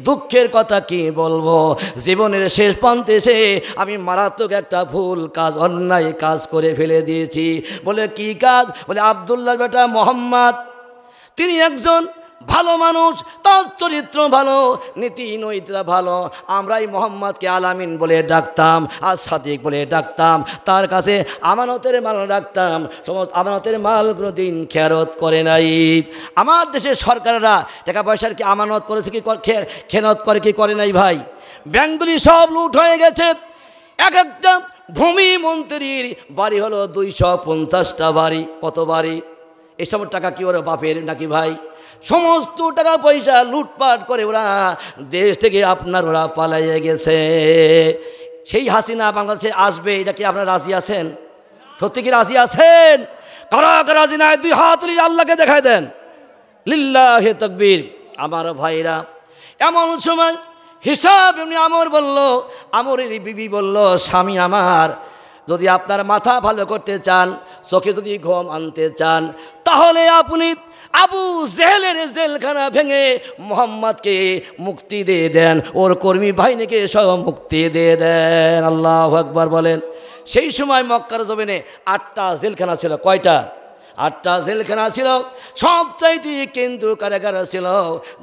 দুঃখের কথা কি বলবো, জীবনের শেষ প্রান্তে এসে আমি মারাত্মক একটা ভুল কাজ, অন্যায় কাজ করে ফেলে দিয়েছি। বলে কি কাজ? বলে আব্দুল্লাহর বেটা মুহাম্মদ, তিনি একজন ভালো মানুষ, তার চরিত্র ভালো, নীতি নৈতিকতা ভালো। আমরাই মুহাম্মদকে আলামিন বলে ডাকতাম, আর সাদিক বলে ডাকতাম, তার কাছে আমানতের মাল রাখতাম, সমস্ত আমানতের মাল কোনো দিন খেয়ারত করে নাই। আমার দেশের সরকাররা টাকা পয়সার কি আমানত করেছে, কি খেয়ানত করে কি করে নাই ভাই? ব্যাংকগুলি সব লুট হয়ে গেছে। এক একটা ভূমি মন্ত্রীর বাড়ি হলো 250টা বাড়ি। কত বাড়ি? এসব টাকা কি ওরা বাপের নাকি ভাই? সমস্ত টাকা পয়সা লুটপাট করে ওরা দেশ থেকে ওরা পালাইয়ে গেছে। সেই হাসিনা বাংলাদেশে আসবে, এটা কি আপনারা রাজি আছেন? সত্যি কি রাজি আছেন? কারা কারা রাজি নাই? 2 হাত তুলে আল্লাহকে দেখায় দেন। লিল্লাহে তাকবীর। আমার ভাইরা, এমন সময় হিসাব এমনি আমর বলল, আমরের বিবি বলল, স্বামী আমার, যদি আপনার মাথা ভালো করতে চান, চোখে যদি ঘুম আনতে চান, তাহলে আপনি আবু জেহেলের জেলখানা ভেঙে মুহাম্মদকে মুক্তি দিয়ে দেন, ওর কর্মী বাহিনীকে সব মুক্তি দিয়ে দেন। আল্লাহু আকবার বলেন। সেই সময় মক্কার জমিনে 8টা জেলখানা ছিল। কয়টা? 8টা জেলখানা ছিল। সবচাইতে কিন্তু কারাগার ছিল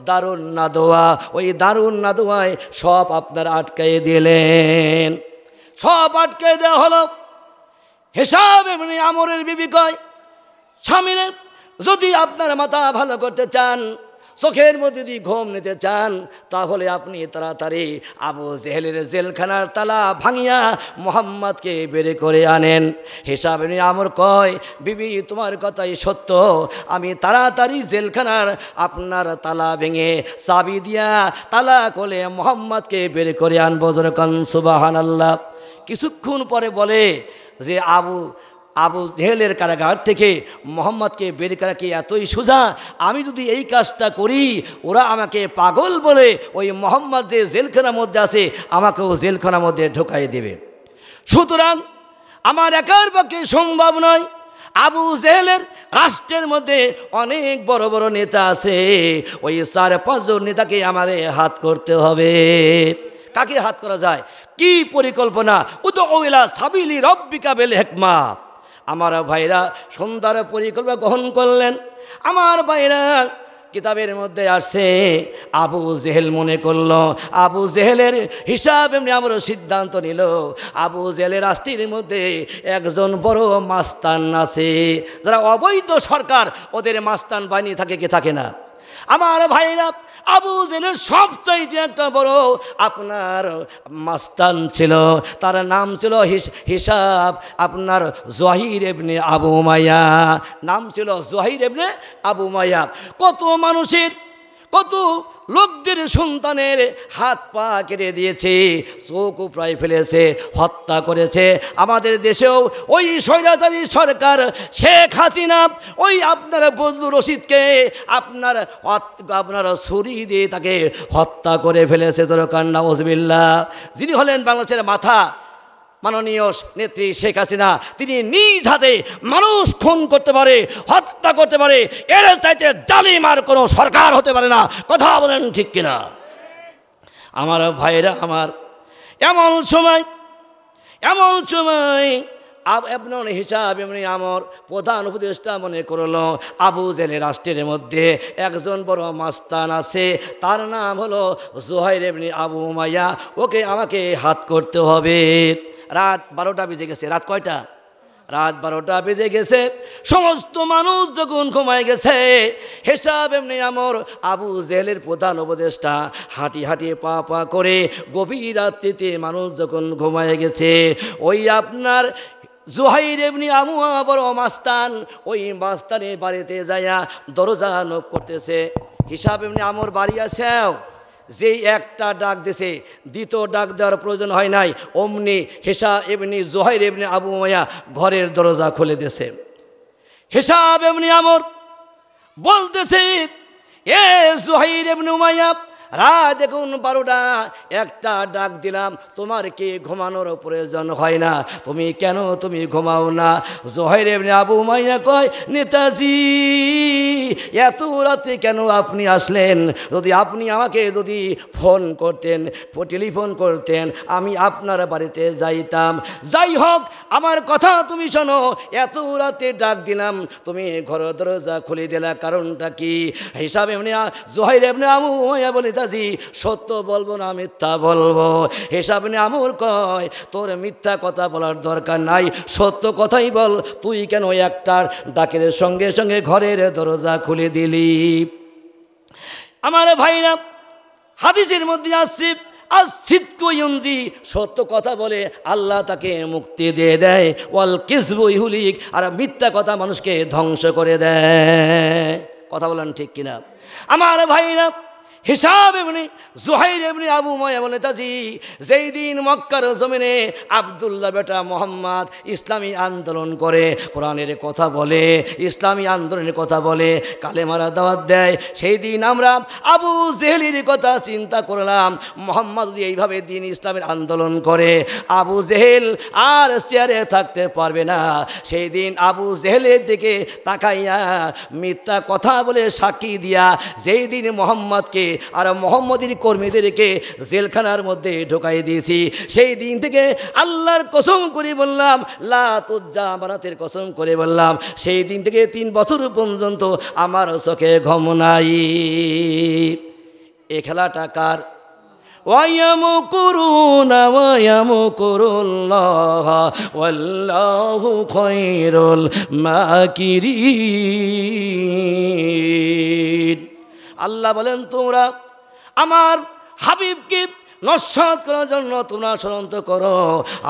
দারুন নাদোয়া। ওই দারুন নাদোয়ায় সব আপনার আটকাই দিলেন, সব আটকে দেওয়া হলো। হিসাব এমনি আমরের বিবি কয়, স্বামীরে, যদি আপনার মাথা ভালো করতে চান, চোখের মধ্যে যদি ঘুম নিতে চান তাহলে আপনি তাড়াতাড়ি আবু জেহেলের জেলখানার তালা ভাঙিয়া মোহাম্মদকে বের করে আনেন। হিসাব ইবনে আমর কয়, বিবি তোমার কথাই সত্য, আমি তাড়াতাড়ি জেলখানার আপনার তালা ভেঙে চাবি দিয়া তালা খুলে মোহাম্মদকে বের করে আনবো। যেরকম সুবহানাল্লাহ। কিছুক্ষণ পরে বলে যে আবু জেহেলের কারাগার থেকে মোহাম্মদকে বের করা কি এতই সোজা? আমি যদি এই কাজটা করি ওরা আমাকে পাগল বলে ওই মোহাম্মদ যে জেলখানার মধ্যে আছে আমাকেও জেলখানার মধ্যে ঢোকাই দেবে। সুতরাং আমার একার পক্ষে সম্ভব নয়। আবু জেহেলের রাষ্ট্রের মধ্যে অনেক বড় বড় নেতা আছে, ওই 4-5 জন নেতাকে আমারে হাত করতে হবে। কাকে হাত করা যায়? কি পরিকল্পনা? উদউ ইলা সাবিলি রাব্বিকা বিল হিকমা। আমার ভাইরা সুন্দর পরিকল্পনা গ্রহণ করলেন। আমার ভাইরা কিতাবের মধ্যে আসছে আবু জেহেল মনে করলো, আবু জেহেলের হিসাব এমনি আমরা সিদ্ধান্ত নিল আবু জেহেলের রাষ্ট্রের মধ্যে একজন বড় মাস্তান আছে, যারা অবৈধ সরকার ওদের মাস্তান বানিয়ে থাকে, কে থাকে না? আমার ভাইরা আবু জেহেলের সবচাইতে একটা বড় আপনার মাস্তান ছিল, তার নাম ছিল হিসাব আপনার জহির ইবনে আবু উমাইয়া। নাম ছিল জহির ইবনে আবু উমাইয়া। কত মানুষের, কত লোকদের সন্তানের হাত পা কেটে দিয়েছে, চোখ প্রায় ফেলেছে, হত্যা করেছে। আমাদের দেশেও ওই স্বৈরাচারী সরকার শেখ হাসিনা ওই আপনার বজলুর রশিদকে আপনার ছুরি দিয়ে তাকে হত্যা করে ফেলেছে। দরকার নাউজুবিল্লাহ। যিনি হলেন বাংলাদেশের মাথা, মাননীয় নেত্রী শেখ হাসিনা, তিনি নিজ হাতে মানুষ খুন করতে পারে, হত্যা করতে পারে, এর চাইতে জালিম আর কোনো সরকার হতে পারে না। কথা বলেন ঠিক কিনা? আমার ভাইরা আমার, এমন সময় আপনার হিসাব এমনি আমার প্রধান উপদেষ্টা মনে করলো আবু জেহেলের রাষ্ট্রের মধ্যে একজন বড় মাস্তান আছে, তার নাম হলো জহির ইবনে আবু উমাইয়া, ওকে আমাকে হাত করতে হবে। রাত 12টা বেজে গেছে। রাত কয়টা? রাত 12টা বেজে গেছে। সমস্ত মানুষ যখন ঘুমায় গেছে, হিসাব এমনি আমর আবু জেহেলের প্রধান উপদেষ্টা হাঁটি হাঁটি পা পা করে গভীর রাত্রিতে মানুষ যখন ঘুমায় গেছে, ওই আপনার জহির ইবনে আবু উমাইয়া বড় মাস্তান, ওই মাস্তানের বাড়িতে যাইয়া দরজা নক করতেছে। হিসাব এমনি আমর বাড়ি আছে, যেই একটা ডাক দিছে দ্বিতীয় ডাক দেওয়ার প্রয়োজন হয় নাই, অমনি হিসাব এমনি জহির ইবনে আবু উমাইয়া ঘরের দরজা খুলে দিয়েছে। হিসাব এমনি আমর বলতেছে, এ জহির ইবনে উমাইয়া, রাত দেখুন 12টা, একটা ডাক দিলাম, তোমার কি ঘুমানোর প্রয়োজন হয় না? তুমি ঘুমাও না? জহির ইবনে আবু উমাইয়া কয়, নেতাজি এত রাতে কেন আপনি আসলেন? যদি আপনি আমাকে ফোন করতেন, টেলিফোন করতেন, আমি আপনার বাড়িতে যাইতাম। যাই হোক, আমার কথা তুমি শোনো, এত রাতে ডাক দিলাম, তুমি ঘর দরজা খুলে দিলা, কারণটা কি? হিসাব এমনি জহির ইবনে আবু উমাইয়া বলে, নেতাজি সত্য বলবো না মিথ্যা বলবো? হিসাব ইবনে আমর কয়, তোর মিথ্যা কথা বলার দরকার নাই, সত্য কথাই বল। তুই কেন একটা ডাকের সঙ্গে সঙ্গে ঘরের দরজা খুলে দিলি? আমার ভাইরা, হাদিসের মধ্যে আসছে আসিদকু ইউনজি, সত্য কথা বলে আল্লাহ তাকে মুক্তি দিয়ে দেয়, ওয়াল কিযবু ইহলিক, আর মিথ্যা কথা মানুষকে ধ্বংস করে দেয়। কথা বলেন ঠিক কিনা? আমার ভাইরা, হিসাব এমনি জহির ইবনে আবু উমাইয়া বলে, নেতাজি যেই দিন মক্কার জমিনে আব্দুল্লাহ বেটা মোহাম্মদ ইসলামী আন্দোলন করে, কোরআনের কথা বলে, ইসলামী আন্দোলনের কথা বলে, কালেমার দাওয়াত দেয়, সেই দিন আমরা আবু জেহেলের কথা চিন্তা করলাম। মোহাম্মদ যদি এইভাবে দিন ইসলামের আন্দোলন করে, আবু জেহেল আর চেয়ারে থাকতে পারবে না। সেই দিন আবু জেহেলের দিকে তাকাইয়া মিথ্যা কথা বলে সাক্ষী দিয়া যেই দিন মোহাম্মদকে আর মোহাম্মদের কর্মীদেরকে জেলখানার মধ্যে ঢোকাই দিয়েছি, সেই দিন থেকে আল্লাহর কসম করে বললাম, লাতুজ্জা আমানাতের কসম করে বললাম, সেই দিন থেকে 3 বছর পর্যন্ত আমার চোখে ঘুম নাই। এ খেলাটা কার? ওয়ায়ামকুরুনা ওয়ায়ামকুরুল্লাহ ওয়াল্লাহু খায়রুল মাকিরিন। আল্লাহ বলেন তোমরা আমার হাবিবকে নস্যাৎ করার জন্য তোমরা ষড়যন্ত্র করো,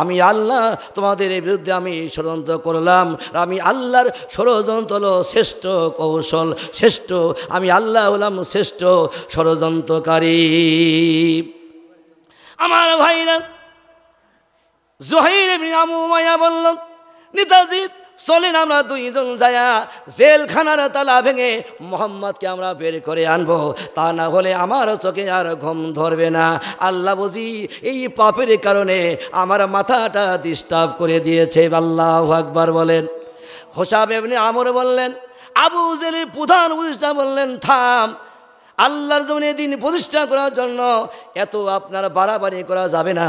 আমি আল্লাহ তোমাদের এই বিরুদ্ধে আমি ষড়যন্ত্র করলাম। আমি আল্লাহর ষড়যন্ত্র হলো শ্রেষ্ঠ কৌশল, শ্রেষ্ঠ, আমি আল্লাহ হলাম শ্রেষ্ঠ ষড়যন্ত্রকারী। আমার ভাইরা, জুহাইর ইবনে আবু উমাইয়া বলল, নেতাজি চলেন আমরা দুইজন যায়া জেলখানার তালা ভেঙে মোহাম্মদকে আমরা বের করে আনবো, তা না হলে আমার চোখে আর ঘুম ধরবে না। আল্লাহ বুঝি এই পাপের কারণে আমার মাথাটা ডিস্টার্ব করে দিয়েছে। আল্লাহু আকবার বলেন। হোসাব ইবনে আমর বললেন, আবু জেলের প্রধান উপদেষ্টা বললেন, থাম, আল্লাহর জমিনে দিন প্রতিষ্ঠা করার জন্য এত আপনার বাড়াবাড়ি করা যাবে না,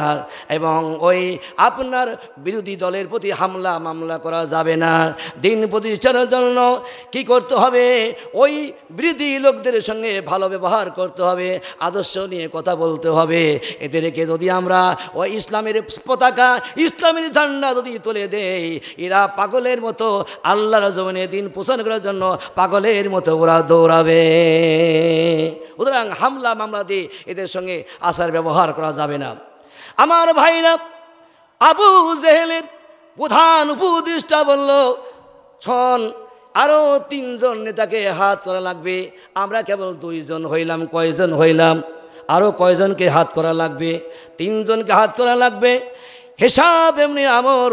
এবং ওই আপনার বিরোধী দলের প্রতি হামলা মামলা করা যাবে না। দিন প্রতিষ্ঠার জন্য কি করতে হবে? ওই বিরোধী লোকদের সঙ্গে ভালো ব্যবহার করতে হবে, আদর্শ নিয়ে কথা বলতে হবে। এদেরকে যদি আমরা ওই ইসলামের পতাকা, ইসলামের ঝান্ডা যদি তুলে দেই, এরা পাগলের মতো আল্লাহর জমিনে দিন প্রচার করার জন্য পাগলের মতো ওরা দৌড়াবে। সুতরাং হামলা মামলা দিয়ে এদের সঙ্গে আচার ব্যবহার করা যাবে না। আমার ভাইরা, আবু জেহেলের প্রধান উপদেষ্টা বলল, শোন, আরও 3 জন নেতাকে হাত করা লাগবে। আমরা কেবল 2 জন হইলাম, কয়জন হইলাম? আরও কয়জনকে হাত করা লাগবে? 3 জনকে হাত করা লাগবে। হিসাব এমনি আমর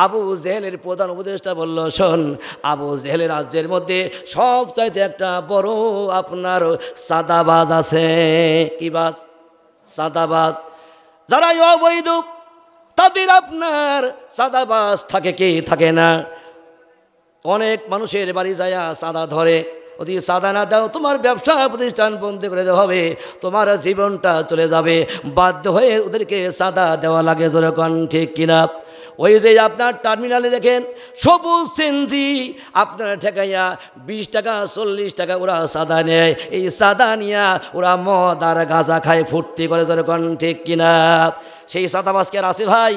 আবু জেহেলের প্রধান উপদেষ্টা বলল, শোন, আবু জেহেলের রাজ্যের মধ্যে সবচাইতে একটা বড় আপনার সাদাবাজ আছে। কি বাজ? সাদাবাজ। যারা অবৈধ তাদের আপনার সাদাবাজ থাকে কি থাকে না? অনেক মানুষের বাড়ি যায় সাদা ধরে, যদি সাদা না দাও তোমার ব্যবসা প্রতিষ্ঠান বন্ধ করে দেওয়া হবে, তোমার জীবনটা চলে যাবে। বাধ্য হয়ে ওদেরকে সাদা দেওয়া লাগে। যেরকম ঠিক কিনা? ওই যে আপনার টার্মিনালে দেখেন সবুজ সেনজি আপনারা ঠেকাইয়া 20 টাকা 40 টাকা ওরা সাদা নেয়। এই সাদা নিয়ে ওরা মদ আর গাঁজা খায়, ফুর্তি করে। যেরকম ঠিক কিনা? সেই সাদাবাজকে আর আছে ভাই?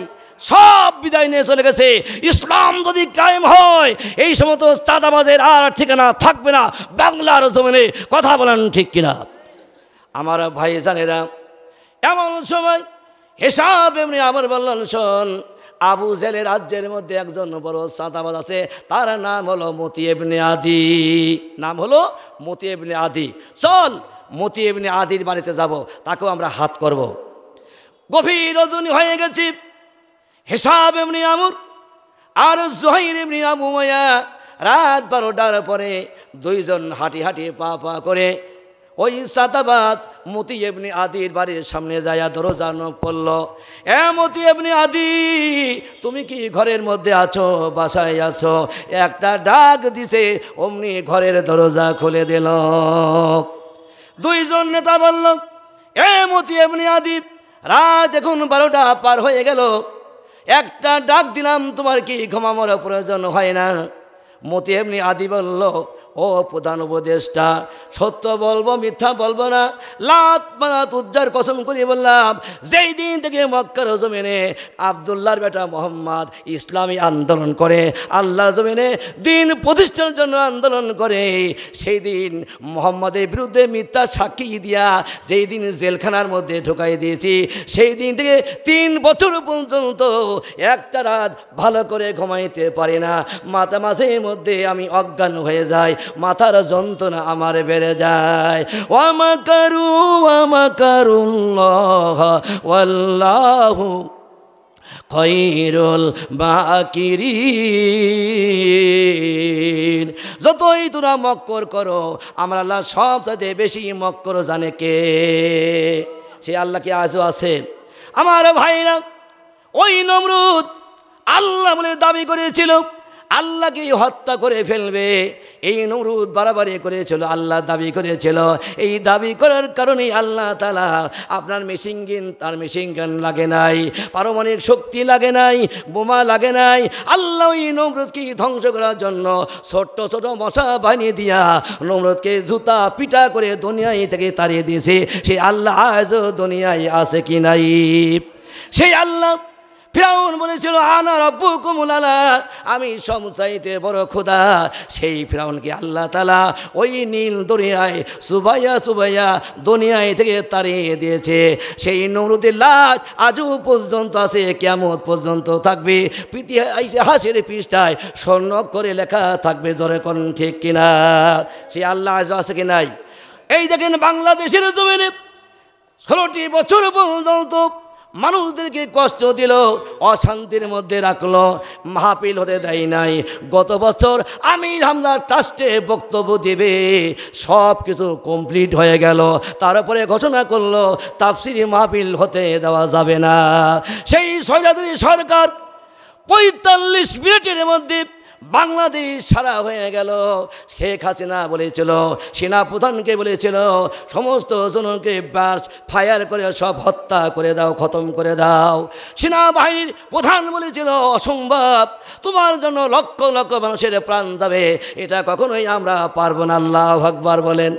সব বিদায় নিয়ে চলে গেছে। ইসলাম যদি কায়েম হয় এই সমস্ত চাঁদাবাজের আর ঠিকানা থাকবে না বাংলার জমিনে। কথা বলেন ঠিক কিনা? আমার ভাই জানেরা, এমন সময় হিসাব এমনি আমার বললেন, শোন, আবু জেহেলের রাজ্যের মধ্যে একজন বড় চাঁদাবাজ আছে, তার নাম হলো মতি ইবনে আদি। নাম হলো মতি ইবনে আদি। চল, মতি ইবনে আদির বাড়িতে যাব, তাকেও আমরা হাত করব। গভীর রজনী হয়ে গেছি। হিসাব এমনি আমর আর জুহাইর ইবনে আবু উমাইয়া রাত 12টার পরে 2 জন হাঁটি হাঁটি পা পা করে ওই সাদাবাজ মতি ইবনে আদির বাড়ির সামনে যায়া দরজা নক করলো। এ মতি ইবনে আদি, তুমি কি ঘরের মধ্যে আছো? বাসায় আছো? একটা ডাক দিছে, অমনি ঘরের দরজা খুলে দিল। 2 জন নেতা বলল, এ মতি ইবনে আদি, রাত এখন 12টা পার হয়ে গেল, একটা ডাক দিলাম, তোমার কি ঘুমানোর প্রয়োজন হয় না? মতি ইবনে আদি বলল, ও প্রধান উপদেষ্টা, সত্য বলবো, মিথ্যা বলবো না। লাত মানাত উজ্জার কসম করে বললাম, যেই দিন থেকে মক্কার জমিনে আবদুল্লাহর বেটা মোহাম্মদ ইসলামী আন্দোলন করে, আল্লাহর জমিনে দিন প্রতিষ্ঠার জন্য আন্দোলন করে, সেই দিন মোহাম্মদের বিরুদ্ধে মিথ্যা সাক্ষী দিয়া যেই দিন জেলখানার মধ্যে ঢুকাই দিয়েছি, সেই দিন থেকে 3 বছর পর্যন্ত একটা রাত ভালো করে ঘুমাইতে পারি না। মাঝে মধ্যে আমি অজ্ঞান হয়ে যাই, মাথার যন্ত্রণা আমার বেড়ে যায়। ওয়া মাকারুল্লাহ ওয়াল্লাহু খায়রুল মাকিরিন। যতই তোরা মক্কর করো, আমার আল্লাহ সবচেয়ে বেশি মক্কর জানে কে? সে আল্লাহ কি আজও আছে? আমার ভাইরা, ওই নমরুদ আল্লাহ বলে দাবি করেছিল, আল্লাহকে হত্যা করে ফেলবে। এই নমরুদ বাড়াবাড়ি করেছিল, আল্লাহ দাবি করেছিল। এই দাবি করার কারণেই আল্লাহ তাআলা আপনার মেশিন গান, তার মেশিন গান লাগে নাই, পারমাণবিক শক্তি লাগে নাই, বোমা লাগে নাই। আল্লাহ ওই নমরুদকে ধ্বংস করার জন্য ছোট্ট ছোট মশা বানিয়ে দিয়া নমরুদকে জুতা পিটা করে দুনিয়ায় থেকে তাড়িয়ে দিয়েছে। সেই আল্লাহ আজও দুনিয়ায় আছে কি নাই? সেই আল্লাহ ফিরাউন বলেছিল আনা রব্বুকুমুল আলা, আমি সবচাইতে বড় খোদা। সেই ফিরাউনকে আল্লাহ তাআলা ওই নীল দরিয়ায় চুবাইয়া চুবাইয়া দুনিয়ায় থেকে তাড়িয়ে দিয়েছে। সেই নমরুদের লাশ আজও পর্যন্ত আছে, কিয়ামত পর্যন্ত থাকবে। ইতিহাসের পৃষ্ঠায় স্বর্ণ করে লেখা থাকবে, জোরে কোন ঠিক কিনা? সেই আল্লাহ আজ আছে কি নাই? এই দেখেন বাংলাদেশের জমিনে 16টি বছর পর্যন্ত মানুষদেরকে কষ্ট দিল, অশান্তির মধ্যে রাখলো, মাহফিল হতে দেয় নাই। গত বছর আমির হামজা ট্রাস্টে বক্তব্য দেবে, সব কিছু কমপ্লিট হয়ে গেল, তারপরে ঘোষণা করলো তাফসিরি মাহফিল হতে দেওয়া যাবে না। সেই স্বৈরাচারী সরকার 45 মিনিটের মধ্যে বাংলাদেশ সারা হয়ে গেল। শেখ হাসিনা বলেছিল, সেনাপ্রধানকে বলেছিল, সমস্ত জনকে ব্যাস ফায়ার করে সব হত্যা করে দাও, খতম করে দাও। সেনাবাহিনীর প্রধান বলেছিল, অসম্ভব, তোমার জন্য লক্ষ লক্ষ মানুষের প্রাণ যাবে, এটা কখনোই আমরা পারবো না। আল্লাহু আকবার বলেন।